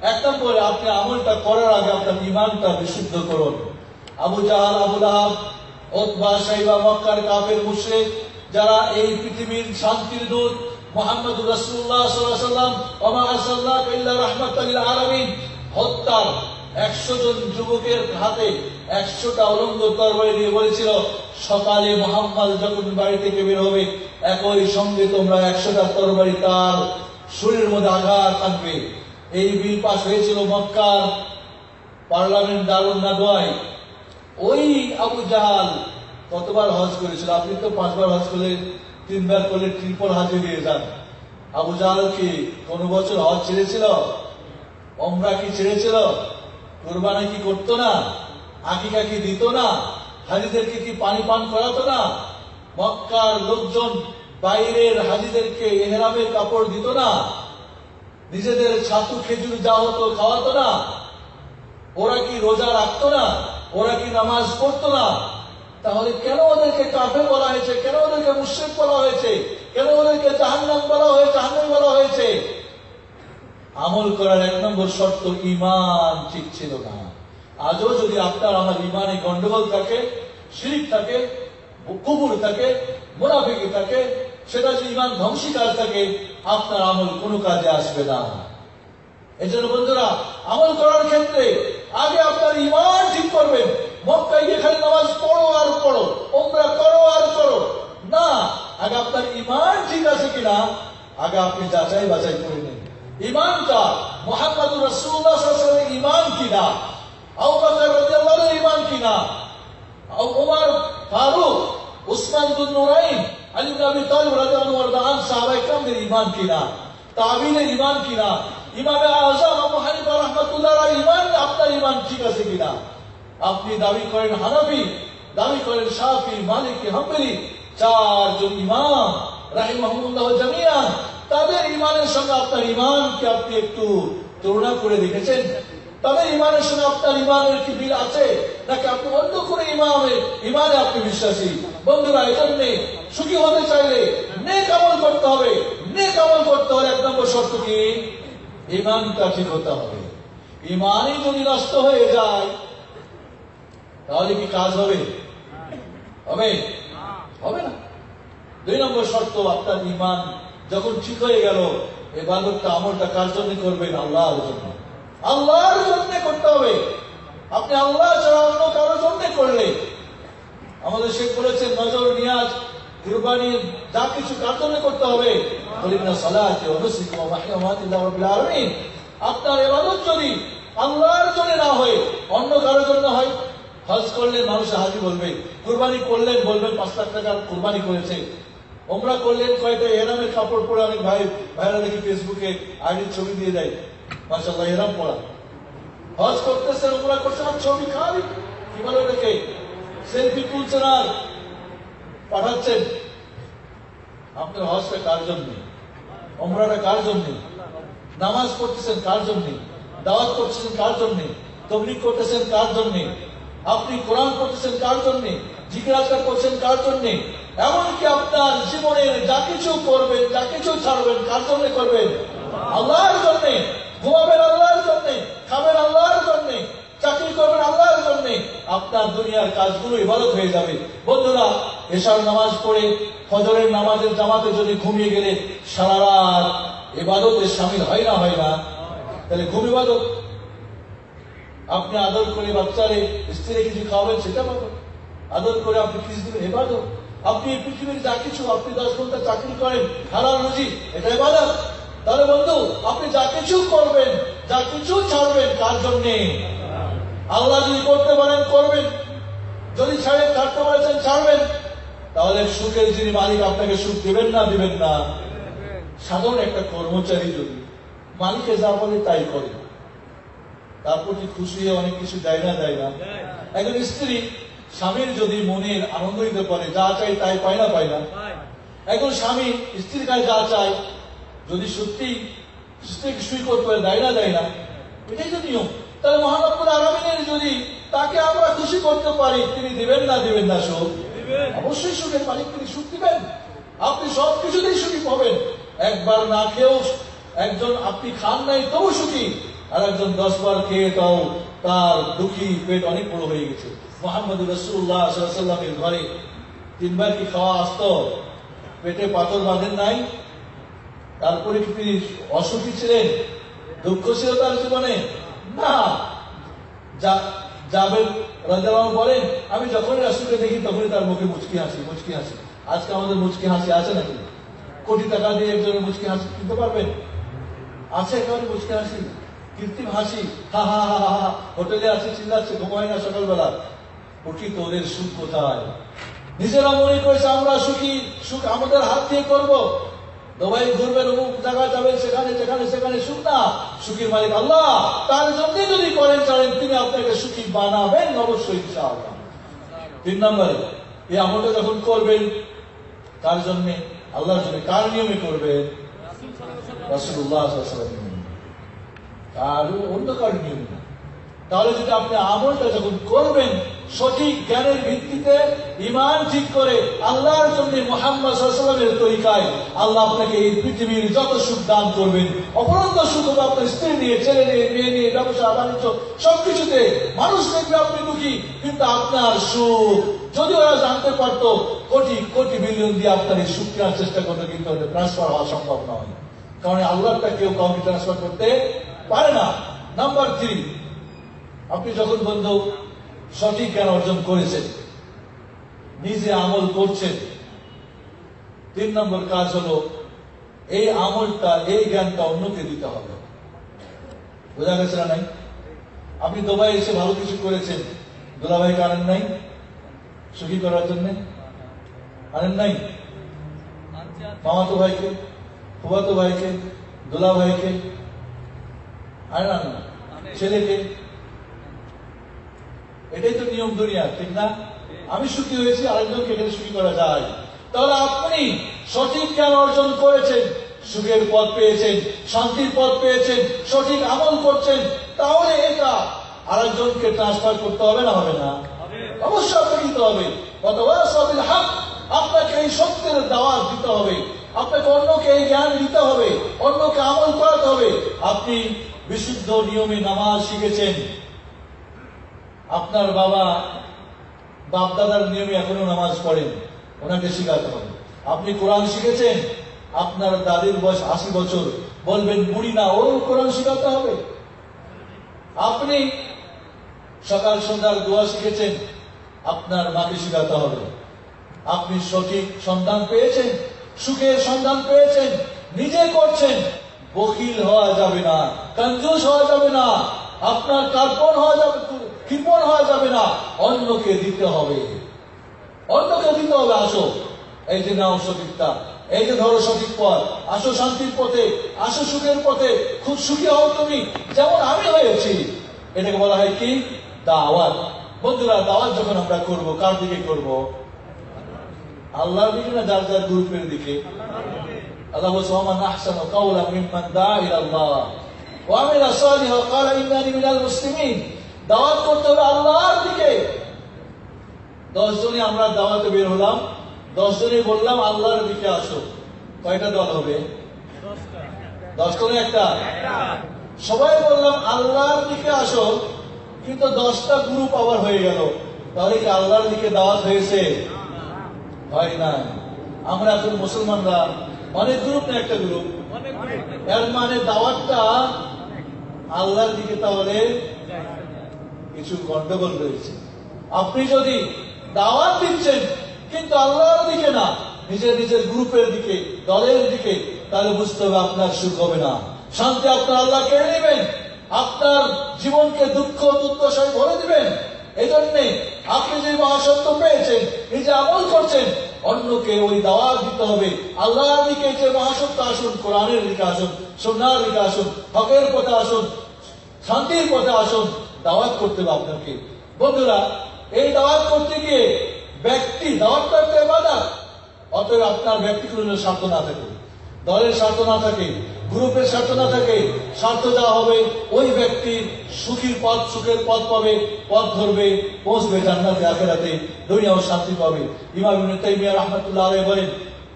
1 নম্বরে, আপনি আমলটা করার আগে আপনার ঈমানটা বিশুদ্ধ করুন। আবু জাহাল, আবু লাহাব, উতবা, শাইবা, মক্কার কাফের মুশরিক, যারা এই পৃথিবীর শান্তির দূত মুহাম্মদুর রাসূলুল্লাহ সাল্লাল্লাহু আলাইহি ওয়াসাল্লাম ওয়া মা আরসালনাকা ইল্লা রাহমাতাল লিল আলামিন হত্যার 100 জন যুবকের হাতে 100টা উলঙ্গ তরবারি দিয়ে বলেছিল, সকালে মুহাম্মদ যখন বাড়ি থেকে বের হবে একই সঙ্গে তোমরা 100টা তরবারি তার শরীরের মধ্যে আঘাত থাকবে। এই বিল পাস হয়েছিল মক্কার পার্লামেন্ট দারুন নাদওয়ায়। ওই আবু জাহাল কতবার হজ করেছিল? আপনি তো 5 বার হজ করলে, 3 বার করলে ট্রিপল হাজে দিয়ে যান। আবু জাহাল কি কোন বছর হজ ছেড়েছিল? ওমরা কি ছেড়েছিল? কুরবানি কি করতো না? আকিকা কি দিত না? হাজিদেরকে কি পানি পান করাতো না? মক্কার লোকজন বাইরের হাজিদেরকে ইহরামের কাপড় দিত না? নিজেদের ছাতু খেজুর যা হতো খাওয়াতো না? ওরা কি রোজা রাখতো না? ওরা কি নামাজ পড়তো না? তাহলে কেন ওদেরকে কাফের বলা হয়েছে? কেন ওদেরকে মুশরিক বলা হয়েছে? কেন ওদেরকে জাহান্নাম বলা হয়েছে, জাহান্নামী বলা হয়েছে? আমল করার 1 নম্বর শর্ত, ঈমান ঠিক ছিল না। আজও যদি আপনার আমার ঈমানে গন্ডগোল থাকে, শিরক থাকে, কুফর থাকে, মুনাফিকি থাকে, সেটা যদি ঈমান ধ্বংসীকার থাকে, আপনার আমল কোনো কাজে আসবে না। এজন্য বন্ধুরা, আমল করার ক্ষেত্রে আগে আপনার ঈমান ঠিক করবেন। মক্কায় গিয়ে খালি নামাজ পড়ো আর পড়ো, উমরা করো আর করো না, আগে আপনার ঈমান ঠিক আছে কিনা আগে আপনি যাচাই বাছাই করে নিন। ঈমানটা মুহাম্মদুর রাসূলুল্লাহ সাল্লাল্লাহু আলাইহি ওয়াসাল্লামের ঈমান কিনা, আবু বকর রাদিয়াল্লাহু আনহুর ঈমান কিনা, ওমর ফারুক উসমান বিন নুরাইন, আলী ইবনে আবি তালিব রাদিয়াল্লাহু আনহু সাহাবায়ে কেরামদের ঈমান কিনা, তাবিনের ঈমান কিনা, ইমামে আযম আবু হানিফা রাহমাতুল্লাহ আলাইহির ঈমান, আপনার ঈমান ঠিক আছে কিনা? আপনি দাবি করেন হানাফি, দাবি করেন শাফি, মালিকি, হাম্বলি, চারজন ইমাম রাহিমাহুমুল্লাহ জামিআন, তাদের ঈমানের সঙ্গে আপনার ঈমানকে আপনি একটু তুলনা করে দেখেছেন? তাদের ঈমানের সঙ্গে আপনার ঈমানের কি মিল আছে, নাকি আপনি অন্য কোনো ঈমানে আপনি বিশ্বাসী? বন্ধুরা, এই জন্য সুখী হতে চাইলে নেক আমল করতে হবে। নেক আমল করতে হলে 1 নম্বর শর্ত কি? ঈমানটা ঠিক হতে হবে। ঈমানই যদি নষ্ট হয়ে যায় তাহলে কি কাজ হবে? হবে? হবে না। 2 নম্বর শর্ত, আপনার ঈমান যখন ঠিক হয়ে গেল, ইবাদতটা আমলটা কার জন্য করবেন? আল্লাহর জন্য। আল্লাহর জন্য করতে হবে। আপনি আল্লাহ ছাড়া অন্য কারোর জন্য করলে, আমাদের শেখ বলেছেন নজর, নিয়াজ, কুরবানি যা কিছু কার জন্য করতে হবে? বলিনা সালাতি ওয়া নুসুকি ওয়া মাহইয়া ওয়া মামাতি লিল্লাহি রাব্বিল আলামিন। আপনার ইবাদত যদি আল্লাহর জন্য না হয়, অন্য কারোর জন্য হয়, হজ করলেন মানুষে হাজি বলবে, কুরবানি করলেন বলবেন 5 লাখ টাকার কুরবানি করেছে, ওমরা করলেন কয়টা এহরামের কাপড় পরে, অনেক ভাইরা দেখি ফেসবুকে আইডির ছবি দিয়ে দেয়, মাশাআল্লাহ এহরাম পরা, হজ করতেছেন, ওমরা করছেন, আর ছবি খালি কি বলে ওটাকে, সেলফি তুলছেন আর পাঠাচ্ছেন। আপনার হজটা কার জন্য? ওমরাটা কার জন্য? নামাজ পড়তেছেন কার জন্য? দাওয়াত করতেছেন কার জন্য? তাবলীগ করতেছেন কার জন্য? আপনি কোরআন পড়তেছেন কার জন্য? জিকির আজকার করছেন কার জন্য? এমনকি আপনার জীবনের যা কিছু করবেন, যা কিছু ছাড়বেন, কার জন্য করবেন? আল্লাহর জন্য। ঘুমাবেন আল্লাহর জন্য, খাবেন আল্লাহর জন্য, চাকরি করবেন আল্লাহর জন্য, আপনার দুনিয়ার কাজগুলো ইবাদত হয়ে যাবে। বন্ধুরা, এশার নামাজ পড়ে ফজরের নামাজের জামাতে যদি ঘুমিয়ে গেলে সারা রাত ইবাদতে শামিল হয় না? হয় না? তাহলে ঘুম ইবাদত। আপনি আদর করে বাচ্চারে, স্ত্রী কিছু খাওয়াবেন, সেটা ইবাদত। আদর করে আপনি কিছু দিবেন, ইবাদত। আপনি এই পৃথিবীর যা কিছু, আপনি 10 ঘন্টা চাকরি করেন, হালাল রুজি, এটা ইবাদত। তাহলে বন্ধু, আপনি যা কিছু করবেন, যা কিছু ছাড়বেন, কার জন্যে? আল্লাহ যদি করতে পারেন করবেন, যদি ছাড়তে পারেন ছাড়বেন। তাহলে সুখের যিনি মালিক, আপনাকে সুখ দিবেন না? দিবেন না। সাধারণ একটা কর্মচারী যদি মালিকে যা বলে তাই করে, তার প্রতি খুশি হয়ে অনেক কিছু দেয় না? দেয় না? একজন স্ত্রী স্বামীর যদি মনের আনন্দ দিতে পারে, যা চাই তাই পায় না? পায় না? একজন স্বামী স্ত্রীর কাছে যা চায়, যদি সত্যি স্ত্রীকে সুই করতে পারে, দেয় না? দেয় না? এটাই তো নিয়ম। তাহলে মহান রব্বুল আলামিনের যদি তাকে আমরা খুশি করতে পারি, তিনি দিবেন না? দিবেন না? সুখ অবশ্যই সুখের মালিক, তিনি সুখ দিবেন। আপনি সবকিছুতেই সুখী পাবেন। একবার না খেয়েও একজন, আপনি খান নাই তবু সুখী, আর একজন 10 বার খেয়ে তাও তার দুঃখী পেট অনেক বড় হয়ে গেছে। মুহাম্মদুর রাসূলুল্লাহ সাল্লাল্লাহু আলাইহি ওয়াসাল্লামের ঘরে 3 বার কি খাওয়া আসতো? পেটে পাথর বাঁধেন নাই? তারপরে কি তিনি অসুখী ছিলেন? দুঃখ ছিল তার জীবনে? না। জাবের রাদিয়াল্লাহু আনহু বলেন, আমি যখনই রাসূলকে দেখি তখনই তার মুখে মুচকি হাসি, মুচকি হাসি। আজকে আমাদের মুচকি হাসি আছে নাকি? কোটি টাকা দিয়ে একজনের মুচকি হাসি কিনতে পারবেন? আছে একেবারে মুচকি হাসি, কৃত্রিম হাসি, হা হা হা হা, হোটেলে আছে, চিল্লাচ্ছে, ঘুমায় না সকালবেলা। প্রকৃত ওদের সুখ কোথায়? নিজেরা মনে করেছে আমরা সুখী, সুখ আমাদের হাত দিয়ে করবো, দুবাই ঘুরবেন, অমুক জায়গা যাবেন, সেখানে যেখানে সেখানে সুখ না। সুখীর মালিক আল্লাহ, তার জন্য যদি করেন চালেন, তিনি আপনাকে সুখী বানাবেন অবশ্যই, ইনশাআল্লাহ। 3 নম্বরে, এই আমলটা যখন করবেন, কার জন্য? আল্লাহর জন্য। কার নিয়মে করবেন? রাসূলুল্লাহ সাল্লাল্লাহু আলাইহি ওয়াসাল্লাম। আর অন্য কার নিয়ম না। তাহলে যদি আপনি আমলটা যখন করবেন সঠিক জ্ঞানের ভিত্তিতে, ঈমান ঠিক করে, আল্লাহর জন্য, মুহাম্মদ সাল্লাল্লাহু আলাইহি ওয়াসাল্লামের তরিকায়, আল্লাহ আপনাকে এই পৃথিবীর যত সুখ দান করবেন, অপরন্ত সুখ হবে আপনার স্ত্রী নিয়ে, ছেলে নিয়ে, মেয়ে নিয়ে, ব্যবসা বাণিজ্য সবকিছুতে। মানুষ দেখবে আপনি দুঃখী, কিন্তু আপনার সুখ যদি ওরা জানতে পারতো, কোটি কোটি বিলিয়ন দিয়ে আপনার এই সুখ কেনার চেষ্টা করতে, কিন্তু ট্রান্সফার হওয়া সম্ভব নয়। কারণ আল্লাহটা কেউ কাউকে ট্রান্সফার করতে পারে না। নাম্বার 3, আপনি যখন বন্ধু সঠিক জ্ঞান অর্জন করেছেন, নিজে আমল করছেন, 3 নম্বর কাজ হলো এই আমলটা, এই জ্ঞানটা অন্যকে দিতে হবে। বোঝা গেছে না? নাই? আপনি দুবাই এসে ভালো কিছু করেছেন, দুলাভাই কারণ নাই সুখী করার জন্য? আনেন নাই? মামাতো ভাইকে, ফুফাতো ভাইকে, দোলা ভাইকে আনেন না, ছেলেকে। এটাই তো নিয়ম দুনিয়া, ঠিক না? আমি সুখী হয়েছি, আরেকজনকে এখানে সুখী করা যায়। তাহলে আপনি সঠিক জ্ঞান অর্জন করেছেন, সুখের পথ পেয়েছেন, শান্তির পথ পেয়েছেন, সঠিক আমল করছেন, তাহলে এটা আরেকজনকে ট্রান্সফার করতে হবে না, হবে না? অবশ্যই আপনাকে দিতে হবে। আপনাকে এই সত্যের দাওয়াত দিতে হবে, আপনাকে অন্যকে এই জ্ঞান দিতে হবে, অন্যকে আমল করাতে হবে। আপনি বিশুদ্ধ নিয়মে নামাজ শিখেছেন, আপনার বাবা বাপদাদার নিয়মে এখনো নামাজ পড়েন, ওনাকে শিখাতে হবে। আপনি কোরআন শিখেছেন, আপনার দাদির বয়স 80 বছর, বলবেন বুড়ি না, ওর কোরআন শিখাতে হবে। আপনি সকাল সন্ধ্যার দোয়া শিখেছেন, আপনার মাকে শিখাতে হবে। আপনি সঠিক সন্ধান পেয়েছেন, সুখের সন্ধান পেয়েছেন, নিজে করছেন, বকিল হওয়া যাবে না, কঞ্জুস হওয়া যাবে না, আপনার কার্পণ হওয়া যাবে, কৃপণ হওয়া যাবে না, অন্যকে দিতে হবে, অন্যকে দিতে হবে। আসো, এই যে নাও সঠিকটা, এই যে ধরো সঠিক পথ, আসো শান্তির পথে, আসো সুখের পথে, খুব সুখী হও তুমি, যেমন আমি হয়েছি। এটাকে বলা হয় কি? দাওয়াত। বন্ধুরা, দাওয়াত যখন আমরা করব, কার দিকে করব? আল্লাহর দিকে না যার যার গ্রুপের দিকে? আল্লাহ বলছে, ওয়া মান আহসানু কাওলাম মিম্মান দাআ ইলাল্লাহ ওয়া আমিলা সালিহান ওয়া ক্বালা ইন্নানি মিনাল মুসলিমিন। দাওয়াত করতে হবে আল্লাহর দিকে। 10 জনই আমরা দাওয়াতে বের হলাম, 10 জনই বললাম আল্লাহর দিকে আসো। কয়টা দল হবে? 10 করে একটা। সবাই বললাম আল্লাহর দিকে আসো, কিন্তু 10টা গ্রুপ আবার হয়ে গেল। তাহলে কি আল্লাহর দিকে দাওয়াত হয়েছে? হয় না। আমরা এখন মুসলমানরা অনেক গ্রুপ না একটা গ্রুপ, এর মানে দাওয়াতটা আল্লাহর দিকে তাহলে কিছু গন্ডগোল রয়েছে। আপনি যদি দাওয়াত দিচ্ছেন কিন্তু আল্লাহর দিকে না, নিজের নিজের গ্রুপের দিকে, দলের দিকে, তাহলে বুঝতে হবে আপনার সুখ হবে না, শান্তি আপনার আল্লাহ কেড়ে নেবেন, আপনার জীবনকে দুঃখ দুর্দশায় ভরে দিবেন। এই জন্যে আপনি যে মহাসত্য পেয়েছেন, নিজে আমল করছেন, অন্যকে ওই দাওয়াত দিতে হবে। আল্লাহর দিকে যে মহাসত্য আসুন, কোরআনের দিকে আসুন, সুন্নাহর দিকে আসুন, হকের পথে আসুন, শান্তির পথে আসুন, দাওয়াত করতে হবে আপনাকে। বন্ধুরা, এই দাওয়াত করতে গিয়ে ব্যক্তি দাওয়াত করতে ইবাদত, অতএব আপনার ব্যক্তিগত স্বার্থ না থাকে, দলের স্বার্থ না থাকে, গ্রুপের স্বার্থ না থাকে, স্বার্থ যা হবে ওই ব্যক্তি সুখীর পথ, সুখের পথ পাবে, পথ ধরবে, পৌঁছবে জান্নাতে, আখিরাতে, দুনিয়াও শান্তি পাবে। ইমাম ইবনে তাইমিয়া রাহমাতুল্লাহ আলাইহি বলেন,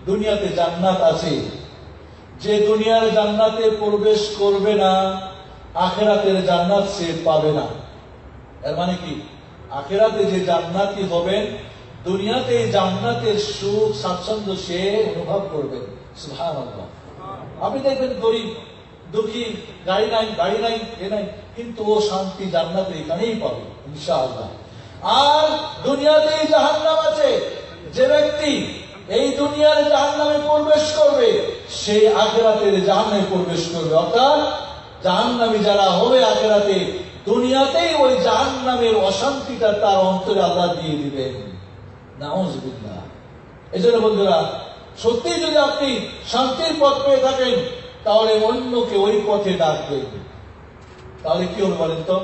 দুনিয়াতে জান্নাত আছে, যে দুনিয়ার জান্নাতে প্রবেশ করবে না, আখিরাতের জান্নাত সে পাবে না। এর মানে কি? আখিরাতে যে জান্নাতি হবেন, দুনিয়াতে জান্নাতের সুখ স্বাচ্ছন্দ্য সে অনুভব করবেন। সুবহানাল্লাহ। আপনি দেখবেন গরিব দুঃখী, গাড়ি নাই, বাড়ি নাই, এ নাই, কিন্তু ও শান্তি জান্নাতে এখানেই পাবে ইনশাআল্লাহ। আর দুনিয়াতেই জাহান্নাম আছে, যে ব্যক্তি এই দুনিয়ার জাহান্নামে প্রবেশ করবে, সেই আখিরাতের জাহান্নামে প্রবেশ করবে। অর্থাৎ জাহান্নামী যারা হবে আখিরাতে, দুনিয়াতেই ওই জাহান্নামের অশান্তিটা তার অন্তরে আল্লাহ দিয়ে দিবেন। নাউযুবিল্লাহ। এই জন্য বন্ধুরা, সত্যি যদি আপনি শান্তির পথ পেয়ে থাকেন, তাহলে অন্যকে ওই পথে ডাকবেন। তাহলে কি হবে বলেন তো?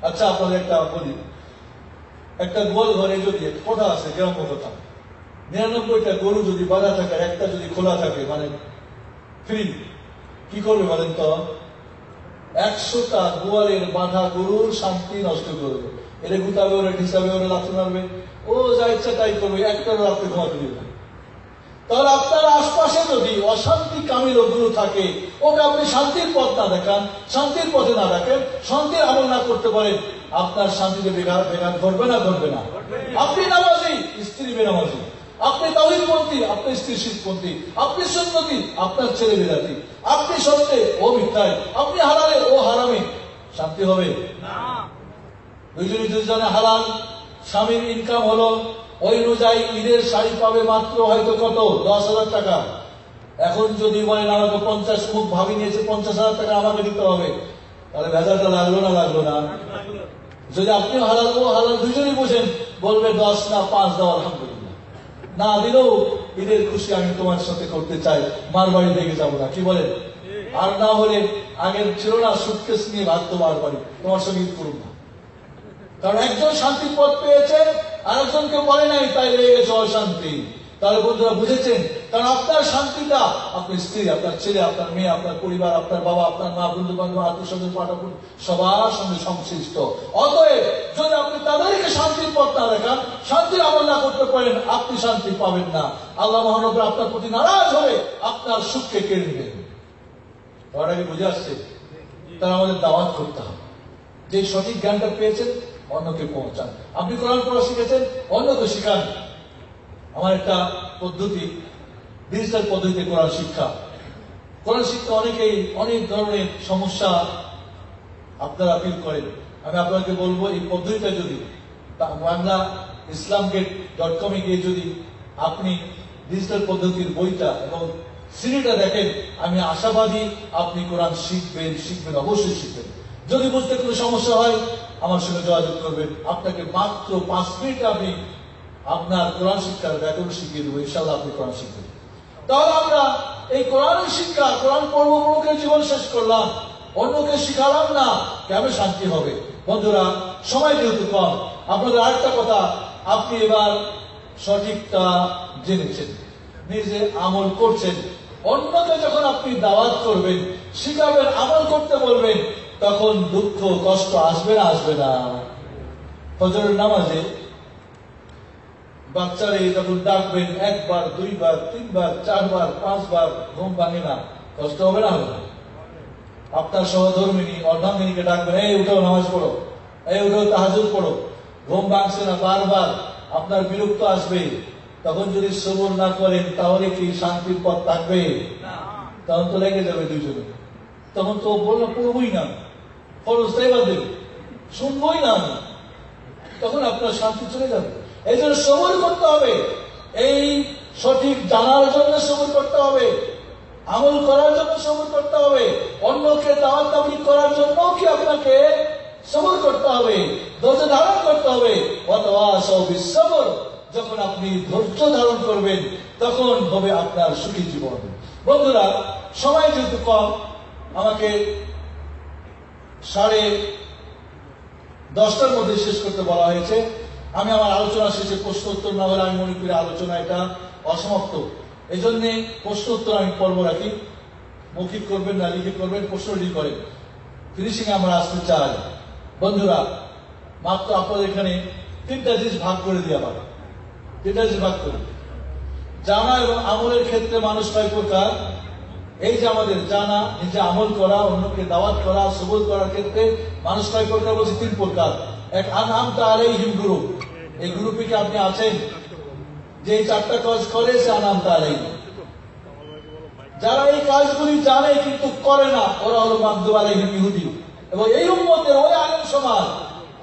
আচ্ছা, আপনাদের একটা বলি, একটা গোল ঘরে যদি কথা আছে, গ্রাম্য কথা, 99টা গরু যদি বাঁধা থাকে, একটা যদি খোলা থাকে, মানে ফ্রি, কি করবে বলেন তো? 100টা গোয়ালের বাঁধা গরুর শান্তি নষ্ট করবে। এরে গুতাবে, ওরা ঢিসাবে, ওরা লাথি মারবে, ও যা ইচ্ছা তাই করবে, একটা রাত্রে ঘুমাতে দিবে। তাহলে আপনার আশপাশে যদি অশান্তি কামী লোকগুলো থাকে, ওকে আপনি শান্তির পথ না দেখান, শান্তির পথে না রাখেন, শান্তির আমল না করতে পারেন, আপনার শান্তিতে বেঘাত ঘটবে না, ঘটবে না। আপনি নামাজি, স্ত্রী বেনামাজি, আপনি তাওহীদপন্থী, আপনার স্ত্রী শিরকপন্থী, আপনি সুন্নতি, আপনার ছেলে বেদাতি, আপনি সত্যে, ও মিথ্যায়, আপনি হালালে, ও হারামে, শান্তি হবে না। দুইজনে হালাল, স্বামীর ইনকাম হলো, ওই অনুযায়ী ঈদের শাড়ি পাবে মাত্র হয়তো কত, 10,000 টাকা। এখন যদি বলেন আমাকে 50, খুব ভাবি নিয়েছে, 50,000 টাকা আমাকে দিতে হবে, তাহলে ভেজালটা লাগলো না, লাগলো না? যদি আপনি হালাল, ও হালাল, দুইজনই বোঝেন, বলবে 10 না 5 দাও, আলহামদুলিল্লাহ। না দিলেও ঈদের খুশি আমি তোমার সাথে করতে চাই, মার বাড়ি থেকে যাবো না, কি বলেন? আর না হলে আগের ছিল না সুটকেস নিয়ে ভাবতো মার বাড়ি, তোমার সঙ্গে ঈদ করুন না। কারণ একজন শান্তির পথ পেয়েছে, আর একজনকে বলে নাই, তাই লেগে গেছে অশান্তি। তাহলে বন্ধুরা বুঝেছেন, কারণ আপনার শান্তিটা আপনার স্ত্রী, আপনার ছেলে, আপনার মেয়ে, আপনার পরিবার, আপনার বাবা, আপনার মা, বন্ধু বান্ধব, আত্মীয় স্বজন, পাঠাপুর সবার সঙ্গে সংশ্লিষ্ট। অতএব যদি আপনি তাদেরকে শান্তির পথ না দেখান, শান্তির আমল না করতে পারেন, আপনি শান্তি পাবেন না। আল্লাহ মহানবী আপনার প্রতি নারাজ হয়ে আপনার সুখকে কেড়ে নেবেন। কথাটা কি বুঝে আসছে? তারা আমাদের দাওয়াত করতে হবে, যে সঠিক জ্ঞানটা পেয়েছেন অন্যকে পৌঁছান। আপনি কোরআন পড়া শিখেছেন, অন্যকে শিখান। আমার একটা পদ্ধতি, ডিজিটাল পদ্ধতিতে কোরআন শিক্ষা। কোরআন শিক্ষা অনেকেই অনেক ধরনের সমস্যা আপনারা ফিল করেন। আমি আপনাকে বলবো, এই পদ্ধতিটা যদি বাংলা islamgate.com গিয়ে যদি আপনি ডিজিটাল পদ্ধতির বইটা এবং সিডিটা দেখেন, আমি আশাবাদী আপনি কোরআন শিখবেন, অবশ্যই শিখবেন। যদি বুঝতে কোনো সমস্যা হয় আমার সঙ্গে যোগাযোগ করবেন। আপনাকে মাত্র 5 মিনিট আমি আপনার কোরআন শিক্ষার ব্যাকরণ শিখিয়ে দেবো, ইনশাআল্লাহ আপনি কোরআন শিখবেন। তাহলে আমরা এই কোরআনের শিক্ষা, কোরআন পড়ব পড়কে জীবন শেষ করলাম, অন্যকে শিখালাম না, কেমন শান্তি হবে? বন্ধুরা, সময় যেহেতু কম, আপনাদের আরেকটা কথা, আপনি এবার সঠিকটা জেনেছেন, নিজে আমল করছেন, অন্যকে যখন আপনি দাওয়াত করবেন, শিখাবেন, আমল করতে বলবেন, তখন দুঃখ কষ্ট আসবে না? আসবে না? ফজরের নামাজে বাচ্চারে যখন ডাকবেন, 1 বার 2 বার 3 বার 4 বার 5 বার, ঘুম ভাঙে না, কষ্ট হবে না? হবে না? আপনার সহধর্মিনী অর্ধাঙ্গিনীকে ডাকবেন, এই উঠো নামাজ পড়ো, এই উঠো তাহাজ্জুদ পড়ো, ঘুম ভাঙছে না, বারবার, আপনার বিরক্ত আসবে। তখন যদি সবর না করেন, তাহলে কি শান্তির পথ থাকবে? তখন তো লেগে যাবে দুইজনে। তখন তো বললো পড়বই না, ফরজ তাই বাদ দেবে, শুনবই না, তখন আপনার শান্তি চলে যাবে। এই জন্য সবর করতে হবে, এই সঠিক জানার জন্য সবর করতে হবে, আমল করার জন্য সবর করতে হবে, অন্যকে দাওয়াত তাবলীগ করার জন্য কি আপনাকে সবর করতে হবে, ধৈর্য ধারণ করতে হবে। ওয়াতাওয়াসাউ বিস-সবর, যখন আপনি ধৈর্য ধারণ করবেন, তখন হবে আপনার সুখী জীবন। বন্ধুরা, সময় যেহেতু কম, আমাকে 10:30টার মধ্যে শেষ করতে বলা হয়েছে। আমি আমার আলোচনা শেষে প্রশ্ন উত্তর না হলে আমি মনে করি আলোচনা এটা অসমাপ্ত। এই জন্য প্রশ্ন উত্তর আমি পর্ব রাখি, মৌখিক করবেন না লিখিত করবেন, প্রশ্ন রেডি করেন, ফিনিশিং আমরা আসতে চাই। বন্ধুরা, মাত্র আপনাদের এখানে 3টা জিনিস ভাগ করে দিয়ে, আবার 3টা জিনিস ভাগ করে। জানা এবং আমলের ক্ষেত্রে মানুষ কয় প্রকার? এই যে আমাদের জানা, নিজে আমল করা, অন্যকে দাওয়াত করা, সবুজ করার ক্ষেত্রে মানুষ কয় প্রকার? বলছি 3 প্রকার। এক আনআমতা আলাইহিম গ্রুপ, এই গ্রুপে কি আপনি আছেন? যে 4টা কাজ করে সে আনআমতা আলাইহিম। যারা এই কাজগুলি জানে কিন্তু করে না, ওরা হলো মাগদুব আলাইহিম, ইহুদি। এবং এই উম্মতের ওই আলেম সমাজ,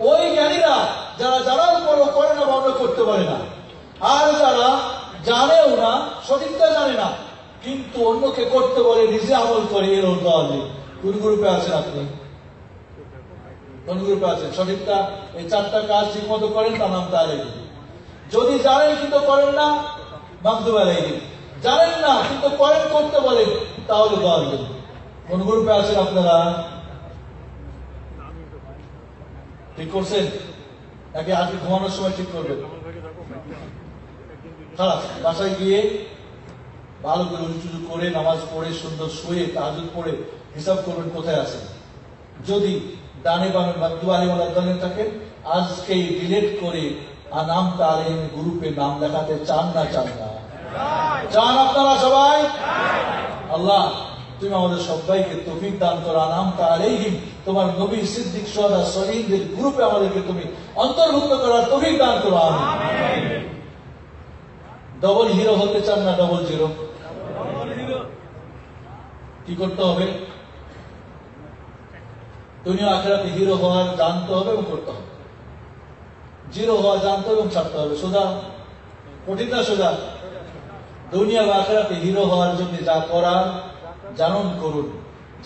ওই জ্ঞানীরা যারা জানার পরও করে না বা করতে পারে না, আর যারা জানেও না, সঠিকটা জানে না, কিন্তু অন্যকে করতে বলে, নিজে আমল করে, এর অর্থ আছে। কোন গ্রুপে আছেন আপনি? কোন গ্রুপে আছেন? সঠিকটা এই 4টা কাজ ঠিক মতো করেন, তার নাম তাআলাইহি। যদি জানেন কিন্তু করেন না, মাগদুব আলাইহিম। জানেন না কিন্তু করেন, করতে বলেন, তাহলে দাওয়াত। কোন গ্রুপে আছেন আপনারা? ঠিক করছেন নাকি আজকে ঘুমানোর সময় ঠিক করবেন? খারাপ, বাসায় গিয়ে ভালো করে উঁচু করে নামাজ পড়ে সুন্দর শুয়ে তাহাজ্জুদ পড়ে হিসাব করবেন কোথায় আছেন। যদি ডানে বামে মাগদুব আলাইহিম থাকেন, আজকেই ডিলিট করে আনআমতা আলাইহিম গ্রুপে নাম লেখাতে চান না? চান না? চান আপনারা সবাই? আল্লাহ তুমি আমাদের সবাইকে তৌফিক দান করো। আনআমতা আলাইহিম, তোমার নবী, সিদ্দিক, শুহাদা, সলিহদের গ্রুপে আমাদেরকে তুমি অন্তর্ভুক্ত করার তৌফিক দান করো। আমিন। ডবল হিরো হতে চান না ডবল জিরো? কি করতে হবে? দুনিয়া আখিরাতে হিরো হওয়ার জানতে হবে এবং করতে হবে। জিরো হওয়া জানতে হবে এবং ছাড়তে হবে। সোজা? কঠিন না সোজা? দুনিয়া বা আখিরাতে হিরো হওয়ার জন্য যা করার জানুন, করুন।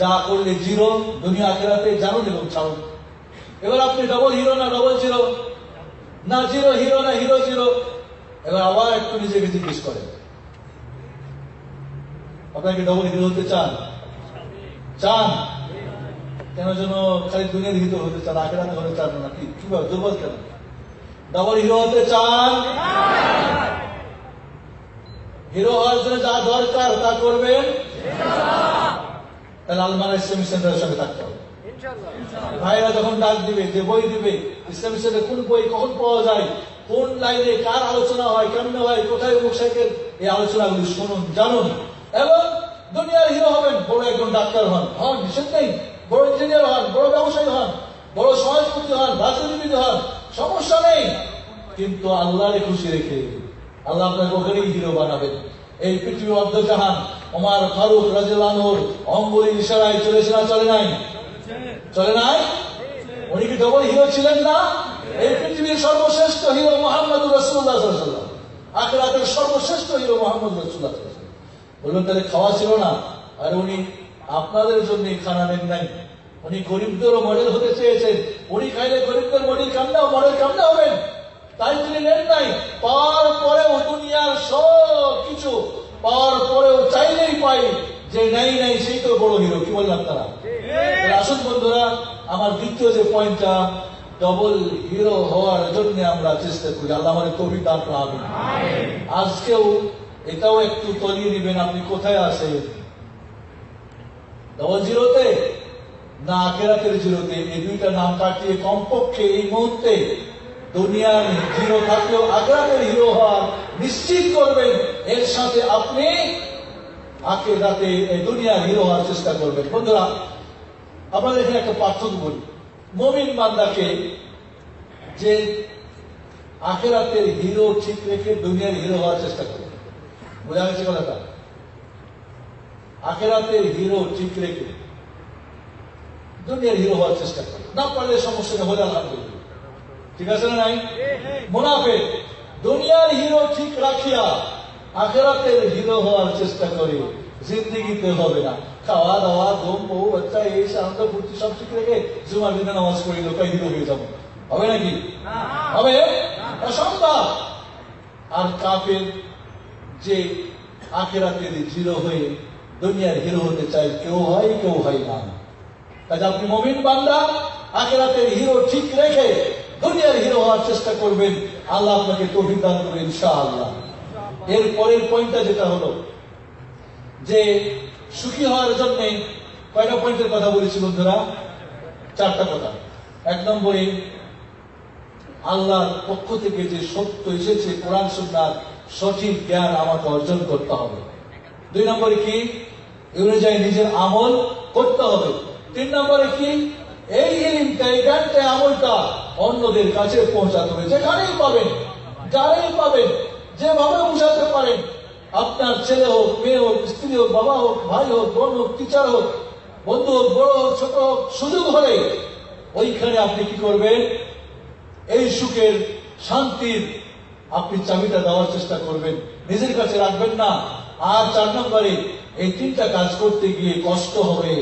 যা করলে জিরো, দুনিয়া আখিরাতে জানুন এবং ছাড়ুন। এবার আপনি ডবল হিরো না ডবল জিরো? না জিরো হিরো না হিরো জিরো? এবার আবার একটু নিজেকে জিজ্ঞেস করেন, আপনাকে ডবল হিরো হতে চান? চান? কেন যেন খালি দুনিয়ার হিরো হতে চান, আখেরাতে হতে চান না? কিভাবে দুর্বল কেন? ডবল হিরো হতে চান? হিরো হওয়ার জন্য যা দরকার তা করবেন, তাহলে আলমারা ইসলামী সেন্টারের সঙ্গে থাকতে হবে। ভাইরা যখন ডাক দিবে, যে বই দিবে, ইসলামী সেন্টারে কোন বই কখন পাওয়া যায়, কোন লাইনে কার আলোচনা হয়, কেমনে হয়, কোথায় মুখশেখের, এই আলোচনাগুলি শুনুন, জানুন, এবং দুনিয়ার হিরো হবেন। বড় একজন ডাক্তার হন, নিষেধ নেই। বড় ইঞ্জিনিয়ার হন, বড় ব্যবসায়ী হন, বড় সমাজপতি হন, রাজনীতিবিদ হন, সমস্যা নেই। কিন্তু আল্লাহরে খুশি রেখে আল্লাহ আপনাকে ওখানেই হিরো বানাবেন। এই পৃথিবীর অর্ধজাহান ওমর ফারুক রাদিয়াল্লাহু আনহুর অঙ্গুলির ইশারায় চলেছে না চলে নাই? চলে নাই? উনি কি ডবল হিরো ছিলেন না? এই পৃথিবীর সর্বশ্রেষ্ঠ হিরো মুহাম্মদুর রাসূলুল্লাহ সাল্লাল্লাহু আলাইহি ওয়াসাল্লাম, আখিরাতের সর্বশ্রেষ্ঠ হিরো মুহাম্মদুর রাসূলুল্লাহ সাল্লাল্লাহু আলাইহি ওয়াসাল্লাম। বললেন তাহলে খাওয়া ছিল না? আর উনি আপনাদের জন্য খানা নেন নাই, উনি গরিবদেরও মডেল হতে চেয়েছেন। উনি খাইলে গরিবদের মডেল কেমনে হবেন? তাই তিনি নেন নাই। পাওয়ার পরেও দুনিয়ার সব কিছু পাওয়ার পরেও চাইলেই পাই, যে নাই সেই তো বড় হিরো। কি বললেন আপনারা? আসুন বন্ধুরা, আমার দ্বিতীয় যে পয়েন্টটা, ডবল হিরো হওয়ার জন্য আমরা চেষ্টা করি। আল্লাহ আমাদের তৌফিক দান করুন। আজকেও এটাও একটু তলিয়ে নেবেন, আপনি কোথায় আছেন? ডবল জিরোতে না আখিরাতের জিরোতে? এই দুইটা নাম কাটিয়ে কমপক্ষে এই মুহূর্তে দুনিয়ার হিরো থাকলেও আখিরাতের হিরো হওয়ার নিশ্চিত করবেন। এর সাথে আপনি আখিরাতে এই দুনিয়ার হিরো হওয়ার চেষ্টা করবেন। বন্ধুরা, আপনাদের এখানে একটা পার্থক্য বলি। মুমিন বান্দাকে যে আখিরাতের হিরো ঠিক রেখে দুনিয়ার হিরো হওয়ার চেষ্টা করবে, বোঝা গেছে কথাটা? আখিরাতের হিরো ঠিক রেখে দুনিয়ার হিরো হওয়ার চেষ্টা করে, না পারলে সমস্যা হলে আলহামদুলিল্লাহ, ঠিক আছে না নাই? মুনাফিক দুনিয়ার হিরো ঠিক রাখিয়া আখিরাতের হিরো হওয়ার চেষ্টা করে, জিন্দেগিতে হবে না। খাওয়া দাওয়া, ঘুম, বউ, বাচ্চা, এই আনন্দ ফুর্তি সব ঠিক রেখে জুমার দিনে নামাজ পড়ি, লোকাই হিরো হয়ে যাবো, হবে নাকি? হবে? অসম্ভব। আর কাফের যে আখিরাতের জিরো হয়ে দুনিয়ার হিরো হতে চায়, কেউ হয় না। কাজে আপনি মুমিন বান্দা আখিরাতের হিরো ঠিক রেখে দুনিয়ার হিরো হওয়ার চেষ্টা করবেন। আল্লাহ আপনাকে তৌফিক দান করবেন ইনশাআল্লাহ। এর পরের পয়েন্টটা যেটা হলো যে সুখী হওয়ার জন্য কয়টা পয়েন্টের কথা বলেছি বন্ধুরা? 4টা কথা। 1 নম্বরে আল্লাহর পক্ষ থেকে যে সত্য এসেছে, কোরআন সুন্নাহর সঠিক জ্ঞান আমাকে অর্জন করতে হবে। 2 নম্বরে কি? এই অনুযায়ী নিজের আমল করতে হবে। 3 নম্বরে কি? এই ইলমটা, এই জ্ঞানটা, আমলটা অন্যদের কাছে পৌঁছাতে হবে। যেখানেই পাবেন, যারাই পাবেন, যেভাবে বুঝাতে পারেন, আপনার ছেলে হোক, মেয়ে হোক, স্ত্রী হোক, বাবা হোক, ভাই হোক, বোন হোক, টিচার হোক, বন্ধু হোক, বড় হোক, ছোট হোক, সুযোগ হলে ওইখানে আপনি কি করবেন? এই সুখের, শান্তির আপনি চাবিটা দেওয়ার চেষ্টা করবেন, নিজের কাছে রাখবেন না। আর 4 নম্বরে এই 3টা কাজ করতে গিয়ে কষ্ট হবে,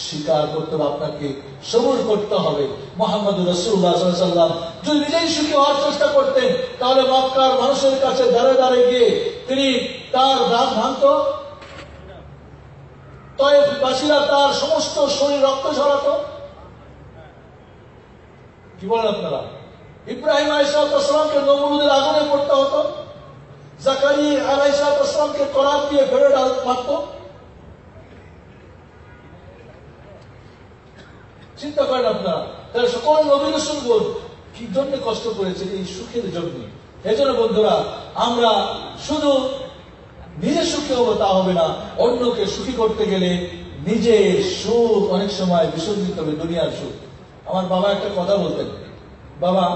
স্বীকার করতে হবে, আপনাকে সবুর করতে হবে। মুহাম্মদুর রাসূলুল্লাহ সাল্লাল্লাহু আলাইহি ওয়াসাল্লাম যদি নিজেই সুখী হওয়ার চেষ্টা করতেন, তাহলে মক্কার মানুষের কাছে দাঁড়ে গিয়ে তিনি তার রাগ ভাঙত, তায়েফবাসীরা তার সমস্ত শরীর রক্ত ঝরাতো। কি বলেন আপনারা? ইব্রাহিম আলাইহিসসালামকে নমরুদের আগুনে পড়তে হতো, জাকারিয়া আলাইহিসসালামকে করাত দিয়ে ফেলে মারত। চিন্তা করেন আপনারা, তাহলে সকল নবী রাসূলগণ কি জন্য কষ্ট করেছেন? এই সুখের জন্য। এই জন্য বন্ধুরা, আমরা শুধু নিজে সুখী হবো তা হবে না, অন্যকে সুখী করতে গেলে নিজের সুখ অনেক সময় বিসর্জিত হবে, দুনিয়ার সুখ। আমার বাবা একটা কথা বলতেন, বাবা,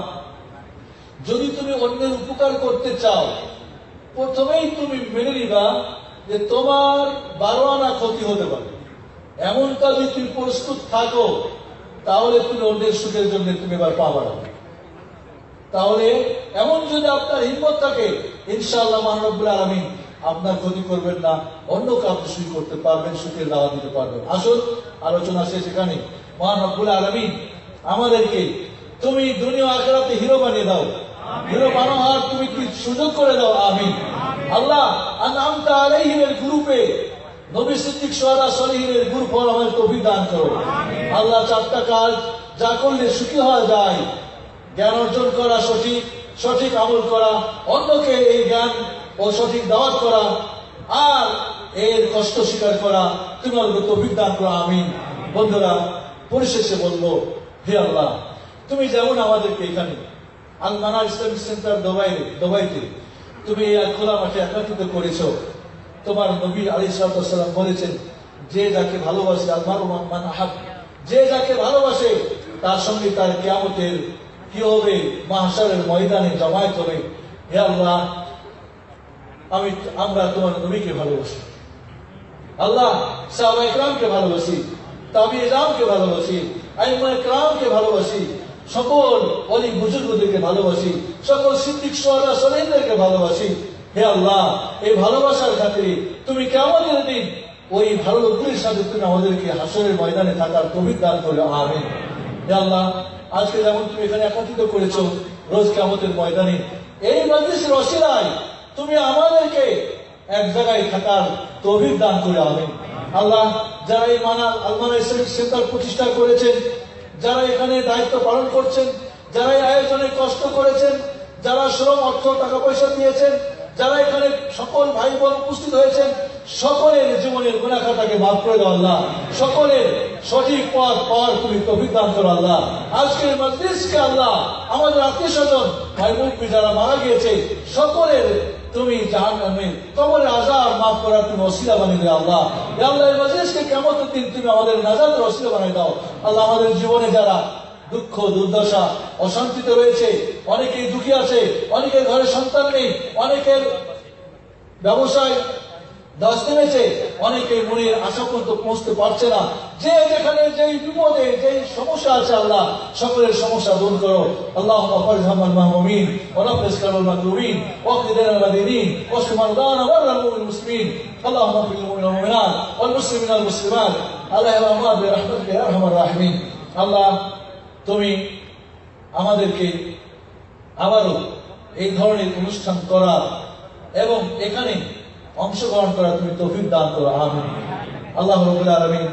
যদি তুমি অন্যের উপকার করতে চাও, প্রথমেই তুমি মেনে নিবা যে তোমার 12 আনা ক্ষতি হতে পারে। এমনটা যদি তুমি প্রস্তুত থাকো, তাহলে তুমি অন্যের সুখের জন্য তুমি এবার পা বাড়াবে। তাহলে এমন যদি আপনার হিম্মত থাকে, ইনশাআল্লাহ মহান রব্বুল আলামিন আপনার ক্ষতি করবেন না, অন্যকে আপনি সুখী করতে পারবেন, সুখের দাওয়া দিতে পারবেন। আসুন, আলোচনা শেষ এখানে। মহান রব্বুল আলামিন আমাদেরকে তুমি দুনিয়া আখিরাতে হিরো বানিয়ে দাও। নিরূপানো হওয়ার তুমি কি সুযোগ করে দাও, আমিন। আল্লাহ আনআমতা আলাইহিমের গ্রুপে নবী সিদ্দিক শুহাদা সলিহিনের গ্রুপ হওয়ার আমাদের তৌফিক দান করো। আল্লাহ চারটা কাজ যা করলে সুখী হওয়া যায়, জ্ঞান অর্জন করা, সঠিক আমল করা, অন্যকে এই জ্ঞান ও সঠিক দাওয়াত করা, আর এর কষ্ট স্বীকার করা, তুমি আমাদের তৌফিক দান করো, আমিন। বন্ধুরা, পরিশেষে বলবো, হে আল্লাহ, তুমি যেমন আমাদেরকে এখানে আল মানার ইসলামিক সেন্টার দুবাইতে তুমি এই খোলা মাঠে একত্রিত করেছো। তোমার নবী আলাইহিস সালাম বলেছেন, যে যাকে ভালোবাসে, আল মারু মান আহাব, যে যাকে ভালোবাসে তার সঙ্গে তার কিয়ামতের কি হবে, মাহশারের ময়দানে জমায়েত হবে। হে আল্লাহ, আমরা তোমার নবীকে ভালোবাসি, আল্লাহ সাহাবায়ে কেরামকে ভালোবাসি, তাবিঈনকে ভালোবাসি, আইম্মায়ে কেরামকে ভালোবাসি, সকল ওলি বুজুর্গদেরকে ভালোবাসি, সকল সিদ্দিক শুহাদা সলিহদেরকে ভালোবাসি। হে আল্লাহ, এই ভালোবাসার খাতিরে তুমি কিয়ামতের দিন ওই ভালো লোকগুলির সাথে তুমি আমাদেরকে হাসরের ময়দানে থাকার তৌফিক দান করো, আমিন। হে আল্লাহ, আজকে যেমন তুমি এখানে একত্রিত করেছো রোজ কিয়ামতের ময়দানে, এই মজলিসের ওসিলায় তুমি আমাদেরকে এক জায়গায় থাকার তৌফিক দান করে, আমিন। আল্লাহ, যারা এই আল মানা ইসলামিক সেন্টার প্রতিষ্ঠা করেছেন, যারা এখানে দায়িত্ব পালন করছেন, যারা এই আয়োজনে কষ্ট করেছেন, যারা শ্রম, অর্থ, টাকা পয়সা দিয়েছেন, যারা এখানে সকল ভাই বোন উপস্থিত হয়েছেন, সকলের জীবনের গুনাহ খাতাকে মাফ করে দাও আল্লাহ। সকলের সঠিক পথ পাওয়ার তুমি তৌফিক দান করো আল্লাহ। আজকের মজলিসকে আল্লাহ, আমাদের আত্মীয়স্বজন ভাই বোন যারা মারা গিয়েছে সকলের তুমি জাহান্নামে কবরের আযাব মাফ করার তুমি ওসিলা বানিয়ে দাও আল্লাহ। হে আল্লাহ, এই মজলিসকে কিয়ামতের দিন তুমি আমাদের নাজাতের ওসিলা বানিয়ে দাও আল্লাহ। আমাদের জীবনে যারা দুঃখ, দুর্দশা, অশান্তিতে রয়েছে, অনেকেই দুঃখী আছে, অনেকের ঘরে সন্তান নেই, অনেকের ব্যবসায় ধস নেমেছে, অনেকে মনের আশা পর্যন্ত পৌঁছতে পারছে না, যে যেখানে যেই বিপদে যেই সমস্যা আছে আল্লাহ, সকলের সমস্যা দূর করো। আল্লাহুম্মা ফারহামাল মাহমুমিন ওয়া নাফিস কারুল মাকরুমিন ওয়া কিদানা মাদিনিন ওয়া সুমারদানা ওয়া রাহুল মুসলিমিন। আল্লাহুম্মা ফিল মুমিনিনা ওয়াল মুমিনাত ওয়াল মুসলিমিনা ওয়াল মুসলিমাত আল্লাহুম্মা বিরহমাতিকা ইয়া আরহামার রাহিমিন। আল্লাহ, তুমি আমাদেরকে আবারও এই ধরনের অনুষ্ঠান করা এবং এখানে অংশগ্রহণ করা তুমি তৌফিক দান করো, আমিন। আল্লাহ রাব্বুল আলামিন,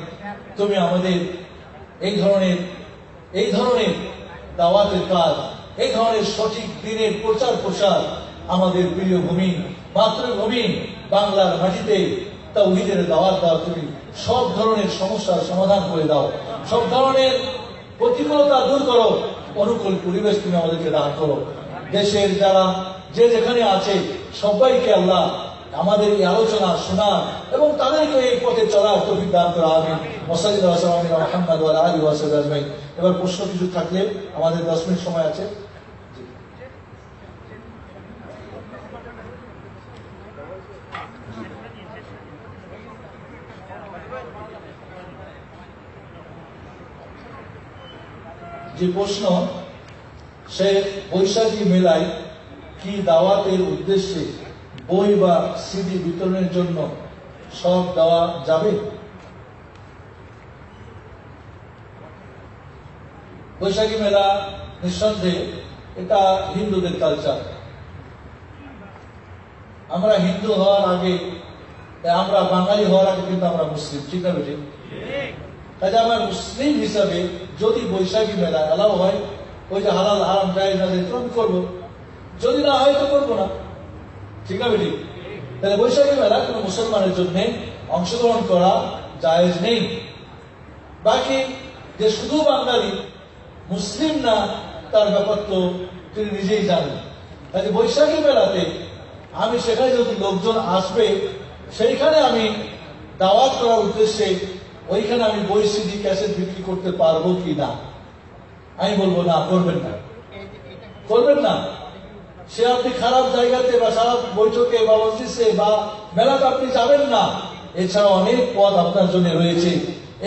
তুমি আমাদের এই ধরনের দাওয়াতের কাজ, এই ধরনের সঠিক দিনের প্রচার প্রসার আমাদের প্রিয় ভূমি, মাতৃভূমি বাংলার মাটিতে তাওহীদের দাওয়াত দাও। তুমি সব ধরনের সমস্যার সমাধান করে দাও, সব ধরনের প্রতিকূলতা দূর করো, অনুকূল পরিবেশ তুমি আমাদেরকে দান করো। দেশের যারা যে যেখানে আছে সবাইকে আল্লাহ আমাদের এই আলোচনা শোনা এবং তাদেরকে এই পথে চলার তৌফিক দান করা, আমিন। ওয়াসাল্লাল্লাহু আলা মুহাম্মাদ ওয়া আলা আলিহি ওয়া সাহবিহি আজমাইন। এবার প্রশ্ন কিছু থাকলে আমাদের 10 মিনিট সময় আছে। যে প্রশ্ন, সে বৈশাখী মেলায় কি দাওয়াতের উদ্দেশ্যে বই বা সিডি বিতরণের জন্য সব দেওয়া যাবে? বৈশাখী মেলা নিঃসন্দেহে এটা হিন্দুদের কালচার। আমরা হিন্দু হওয়ার আগে, আমরা বাঙালি হওয়ার আগে কিন্তু আমরা মুসলিম, ঠিক না বেঠিক? কাজে আমরা মুসলিম হিসাবে যদি বৈশাখী মেলা এলাও হয়, ওই যে হালাল হারাম জায়েজ আছে আমি করবো, যদি না হয় তো করবো না, ঠিক না বেঠিক? তাহলে বৈশাখী মেলা কোন মুসলমানের জন্য অংশগ্রহণ করা জায়েজ নেই। বাকি যে শুধু বাঙালি, মুসলিম না, তার ব্যাপার তো তিনি নিজেই জানেন। কাজে বৈশাখী মেলাতে আমি সেখানে যদি লোকজন আসবে, সেইখানে আমি দাওয়াত করার উদ্দেশ্যে ওইখানে আমি বই, সিডি, ক্যাসেট বিক্রি করতে পারবো কি না? আমি বলবো না, করবেন না, করবেন না। সে আপনি খারাপ জায়গাতে বা খারাপ বৈঠকে বা মজলিসে বা মেলাতে আপনি যাবেন না। এছাড়া অনেক পথ আপনার জন্য রয়েছে,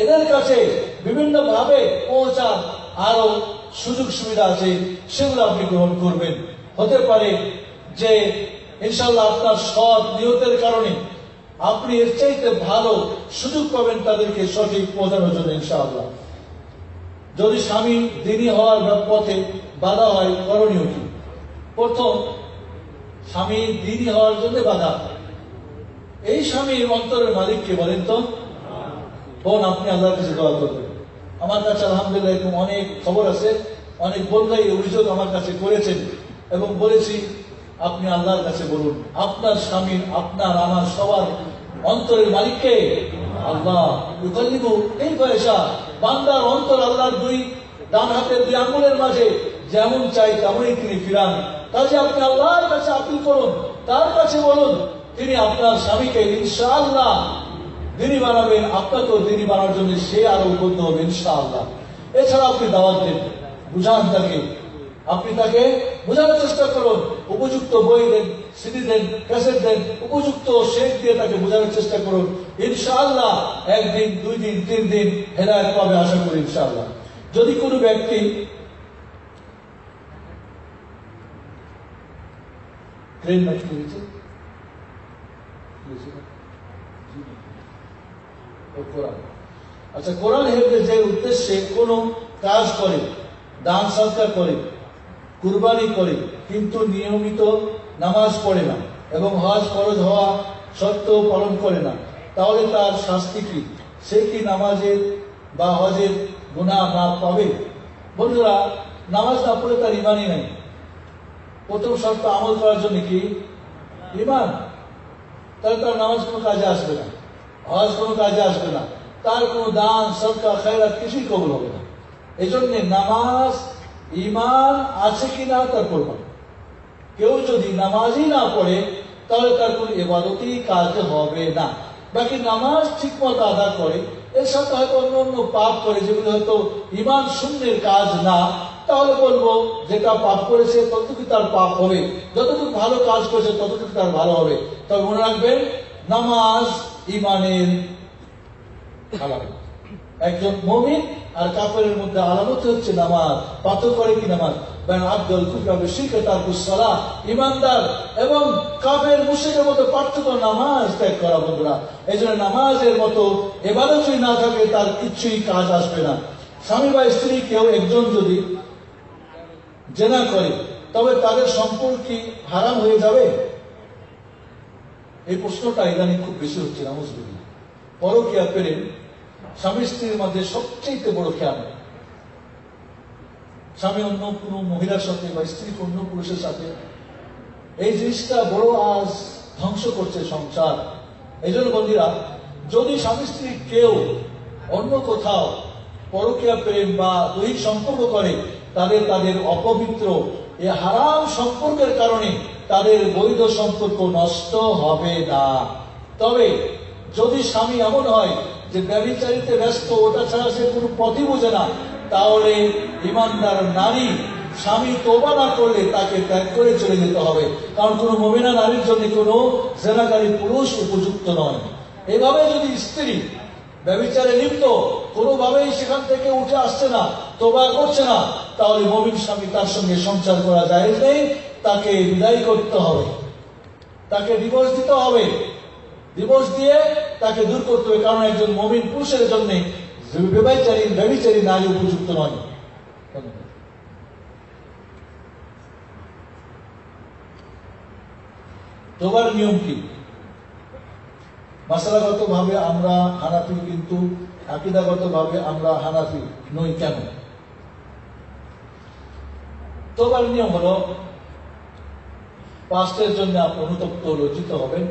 এদের কাছে বিভিন্ন ভাবে পৌঁছার আরো সুযোগ সুবিধা আছে, সেগুলো আপনি গ্রহণ করবেন। হতে পারে যে ইনশাআল্লাহ আপনার সৎ নিয়তের কারণে আপনি এর চাইতে ভালো সুযোগ পাবেন তাদেরকে সঠিক পৌঁছানোর জন্য ইনশাআল্লাহ। যদি স্বামী দিনী হওয়ার পথে বাধা হয়, করণীয় কি? প্রথম, স্বামী দিনী হওয়ার জন্য বাধা। এই স্বামীর অন্তরের মালিককে বলেন তো? বোন, আপনি আল্লাহর কাছে দোয়া করবেন। আমার কাছে আলহামদুলিল্লাহ এরকম অনেক খবর আছে, অনেক বোনরাই অভিযোগ আমার কাছে করেছেন এবং বলেছি আপনি আল্লাহর কাছে বলুন, আপনার স্বামীর, আপনার, আমার, সবার অন্তরের মালিককে আল্লাহ। ইউকাল্লিবু কাইফা ইয়াশা, বান্দার অন্তর আল্লাহর দুই ডান হাতের দুই আঙ্গুলের মাঝে, যেমন চাই তেমনই তিনি ফিরান। কাজে আপনি আল্লাহর কাছে আপিল করুন, তার কাছে বলুন, তিনি আপনার স্বামীকে ইনশাআল্লাহ দিনী বানাবেন, আপনাকেও দিনী বানার জন্য সে আরো উদ্বুদ্ধ হবে ইনশাআল্লাহ। এছাড়া আপনি দাওয়াত দেন, বুঝান তাকে, আপনি তাকে বোঝানোর চেষ্টা করুন, উপযুক্ত বই দেন, সিডি দেন, ক্যাসেট দেন, উপযুক্ত শেখ দিয়ে তাকে বোঝানোর চেষ্টা করুন। ইনশাআল্লাহ একদিন, 2 দিন, 3 দিন হেদায়েত পাবে আশা করি ইনশাআল্লাহ। যদি কোনো ব্যক্তি ট্রেন নষ্ট হয়েছে, আচ্ছা, কোরআন হেফজের যে উদ্দেশ্যে কোন কাজ করে, দান সদকা করে, কুরবানি করে, কিন্তু নিয়মিত নামাজ পড়ে না এবং হজ ফরজ হওয়া সত্ত্বেও পালন করে না, তাহলে তার শাস্তি কি? সে কি নামাজের বা হজের গুনাহ মাফ পাবে? বন্ধুরা, নামাজ না পড়লে তার ইমানই নাই। প্রথম শর্ত আমল করার জন্য কি? ইমান। তাহলে তার নামাজ কোনো কাজে আসবে না, হজ কোনো কাজে আসবে না, তার কোনো দান সদকা খায়রাত কিছুই কবুল হবে না। এই জন্য নামাজ ইমান আছে কিনা তার প্রমাণ। কেউ যদি নামাজই না পড়ে তাহলে তার কোন ইবাদতই কাজ হবে না। বাকি নামাজ ঠিক মতো আদা করে, এর সাথে হয়তো অন্য অন্য পাপ করে যেগুলো হয়তো ইমান শূন্যের কাজ না, তাহলে বলবো যেটা পাপ করেছে ততটুকু তার পাপ হবে, যতটুকু ভালো কাজ করেছে ততটুকু তার ভালো হবে। তবে মনে রাখবেন, নামাজ ইমানের আলামত। একজন মুমিন আর কাফেরের মধ্যে আলামত হচ্ছে নামাজ। পার্থক্য করে কি নামাজ? আব্দুল কুফরা বিশরিক তারকুস সালাহ, ইমানদার এবং কাফের মুশরিকের মধ্যে পার্থক্য নামাজ ত্যাগ করা। বন্ধুরা, এই জন্য নামাজের মতো ইবাদত যদি না থাকে তার কিছুই কাজ আসবে না। স্বামী বা স্ত্রী কেউ একজন যদি জেনা করে তবে তাদের সম্পর্কে হারাম হয়ে যাবে? এই প্রশ্নটা ইদানিং খুব বেশি হচ্ছে। নাউজুবিল্লাহ। পরকীয়া প্রেম স্বামী স্ত্রীর মাঝে সবচেয়ে বড় খেয়ানত। স্বামী অন্য কোনো মহিলার সাথে বা স্ত্রী অন্য পুরুষের সাথে, এই জিনিসটা বড় আজ ধ্বংস করছে সংসার। এই জন্য বন্ধুরা, যদি স্বামী স্ত্রী কেউ অন্য কোথাও পরকীয়া প্রেম বা দৈহিক সম্পর্ক করে, তাদের অপবিত্র এই হারাম সম্পর্কের কারণে তাদের বৈধ সম্পর্ক নষ্ট হবে না। তবে যদি স্বামী এমন হয় যে ব্যভিচারিতে ব্যস্ত, ওটা ছাড়া সে কোনো পথই বোঝে না, তাহলে ইমানদার নারী স্বামী তওবা না করলে তাকে ত্যাগ করে চলে যেতে হবে। কারণ কোনো মুমিনা নারীর জন্য কোনো জেনাকারী পুরুষ উপযুক্ত নয়। এভাবে যদি স্ত্রী ব্যভিচারে লিপ্ত, কোনোভাবেই সেখান থেকে উঠে আসছে না, তওবা করছে না, তাহলে মুমিন স্বামী তার সঙ্গে সংসার করা জায়েজ নেই, তাকে বিদায় করতে হবে, তাকে ডিভোর্স দিতে হবে। ডিভোর্স দিয়ে তাকে দূর করতে হবে, কারণ একজন মুমিন পুরুষের জন্য ব্যভিচারী নারী উপযুক্ত নয়। তওবার নিয়ম কি? মাসালাগত ভাবে আমরা হানাফি, কিন্তু আকীদাগত ভাবে আমরা হানাফি নই। কেন? তওবার নিয়ম হলো, পাস্টের জন্য আপনি অনুতপ্ত লজ্জিত হবেন,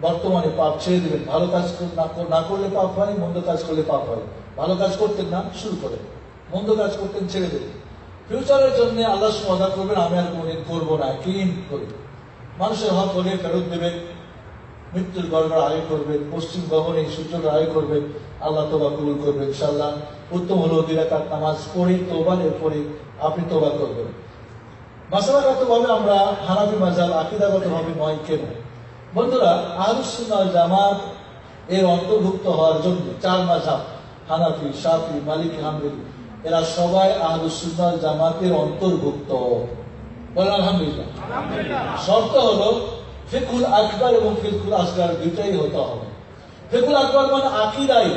বর্তমানে পাপ ছেড়ে দেবেন। ভালো কাজ না করলে পাপ হয়, মন্দ কাজ করলে পাপ হয়। ভালো কাজ করতেন না, শুরু করেন। মন্দ কাজ করতেন, ছেড়ে দেবেন। ফিউচারের জন্য আল্লাহ সমাদা করবেন, আমি আর কোনদিন করবো না, ক্লিন করে মানুষের হক হলে ফেরত দেবেন, মৃত্যুর গড়গড় আয় করবেন, পশ্চিম গগনে সূর্যের আয় করবেন, আল্লাহ তওবা কবুল করবেন ইনশাআল্লাহ। উত্তম হলো 2 রাকাত নামাজ পড়ে তওবার এরপরে আপনি তওবা করবেন। মাসালাগত ভাবে আমরা হানাফি মাযহাব, আকীদাগত ভাবে নয়। কেন? বন্ধুরা, আহলুস সুন্নাহ ওয়াল জামাত এর অন্তর্ভুক্ত হওয়ার জন্য 4 মাযহাব, হানাফি, শাফি, মালিকি, হাম্বলি, এরা সবাই আহলুস সুন্নাহ ওয়াল জামাতের অন্তর্ভুক্ত। বলেন আলহামদুলিল্লাহ। শর্ত হলো ফিকহুল আকবার এবং ফিকহুল আসগার দুইটাই হতে হবে। ফিকহুল আকবার মানে আকীদায়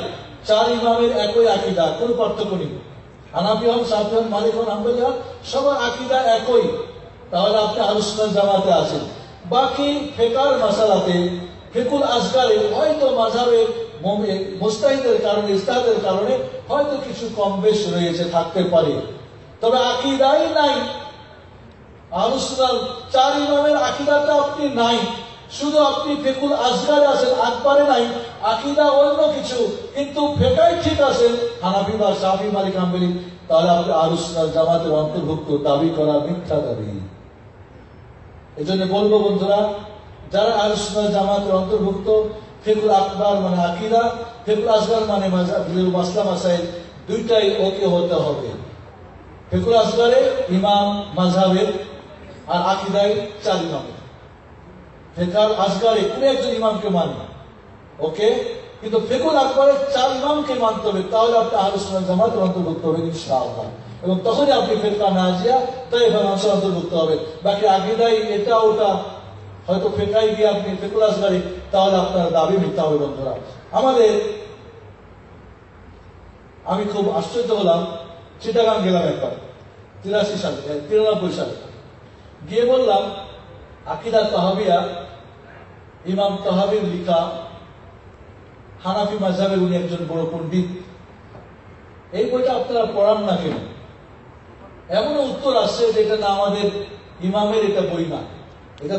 4 ইমামের একই আকীদা, কোনো পার্থক্য নেই। হানাফি হন, শাফি হন, মালিক হন, হাম্বলি হন, সবার আকীদা একই। তাহলে আপনি আহলুস সুন্নাহ জামাতে আছেন। বাকি ফিকহ মাসালাতে, ফিকহুল আসগারে হয়তো মাযহাবের মুজতাহিদের কারণে, ইজতিহাদের কারণে হয়তো কিছু কম বেশ রয়েছে, থাকতে পারে, তবে আকীদাই নাই। আহলুস সুন্নাহর 4 ইমামের আকীদাটা আপনি নাই, শুধু আপনি ফিকহুল আসগারে আছেন, আকবারে নাই, আকীদা অন্য কিছু, কিন্তু ফিকহে ঠিক আছেন হানাফি বা শাফি, মালিক, হাম্বলি, তাহলে আপনি আহলুস সুন্নাহ জামাতের অন্তর্ভুক্ত দাবি করা মিথ্যা দাবি। এজন্য বলবো বন্ধুরা, যারা আহলুস সুন্নাহ জামাতের অন্তর্ভুক্ত, ফিকহুল আকবার মানে আকীদা, ফিকহুল আসগার মানে মাসলা মাসাইল, দুইটাই ওকে হতে হবে। ফিকহুল আসগারে ইমাম মাযহাবের, আর আকীদায় 4 ইমামের। ফিকহুল আসগারে কোনো একজন ইমামকে মানে ওকে, কিন্তু ফিকহুল আকবরের 4 ইমামকে মানতে হবে, তাহলে আপনি আহলুস সুন্নাহ জামাতের অন্তর্ভুক্ত হবেন ইনশাআল্লাহ। এবং তখনই আপনি ফিরকা নাজিয়া তাইফা মানসুর অন্তর্ভুক্ত হবেন। বাকি আকীদায় এটা ওটা হয়তো ফিকহায় গিয়ে আপনি ফিকহুল আসগারে, তাহলে আপনার দাবি মিথ্যা হবে। বন্ধুরা আমি খুব আশ্চর্য হলাম, চিটাগাং গেলাম একবার 93 সালে, গিয়ে বললাম আকীদা তাহাবিয়া, ইমাম তাহাবির লিখা, হানাফি মাযহাবের উনি একজন বড় পণ্ডিত, এই বইটা আপনারা পড়ান না কেন? এমন উত্তর আসছে যে এটা না আমাদের ইমামের, এটা বই না, এটা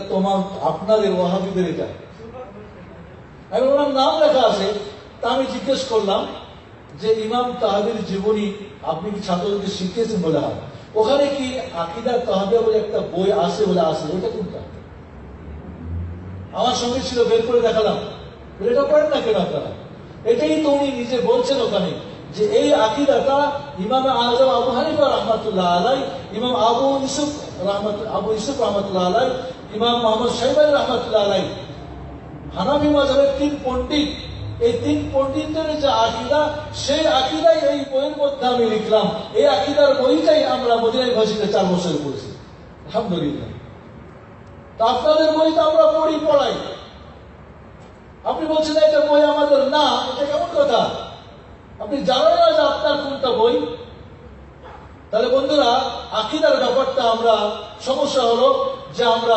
আপনাদের ওয়াহাবিদের। এটা এবং ওনার নাম লেখা আছে। তা আমি জিজ্ঞেস করলাম যে ইমাম তাহাবির জীবনী আপনি কি ছাত্রদেরকে শিখিয়েছেন? বলে হয়। ওখানে কি আকীদা তাহাবিয়া বলে একটা বই আছে? বলে আছে। ওইটা কোনটা? আমার সঙ্গে ছিল, বের করে দেখালাম। এটা পড়েন না কেন আপনারা? এটাই তো উনি নিজে বলছেন ওখানে, যে এই আকীদাটা ইমাম আযম আবু হানিফা রাহমাতুল্লাহ আলাইহি, ইমাম আবু ইউসুফ রাহমাতুল্লাহ আলাইহি, ইমাম মুহাম্মদ শাইবানী রাহমাতুল্লাহ আলাইহি, হানাফি মাযহাবের 3 পণ্ডিত, এই 3 পণ্ডিতের যে আকীদা, সেই আকীদাই এই বইয়ের মধ্যে আমি লিখলাম। এই আকীদার বইটাই আমরা মদিনা ইউনিভার্সিটিতে 4 বছর পড়েছি, আলহামদুলিল্লাহ। তা আপনাদের বই তো আমরা পড়াই, আপনি বলছেন এটা বই আমাদের না, এটা কেমন কথা? আপনি জানেন না যে আপনার কোনটা বই? তাহলে বন্ধুরা, আকীদার ব্যাপারটা আমরা সমস্যা হলো যে আমরা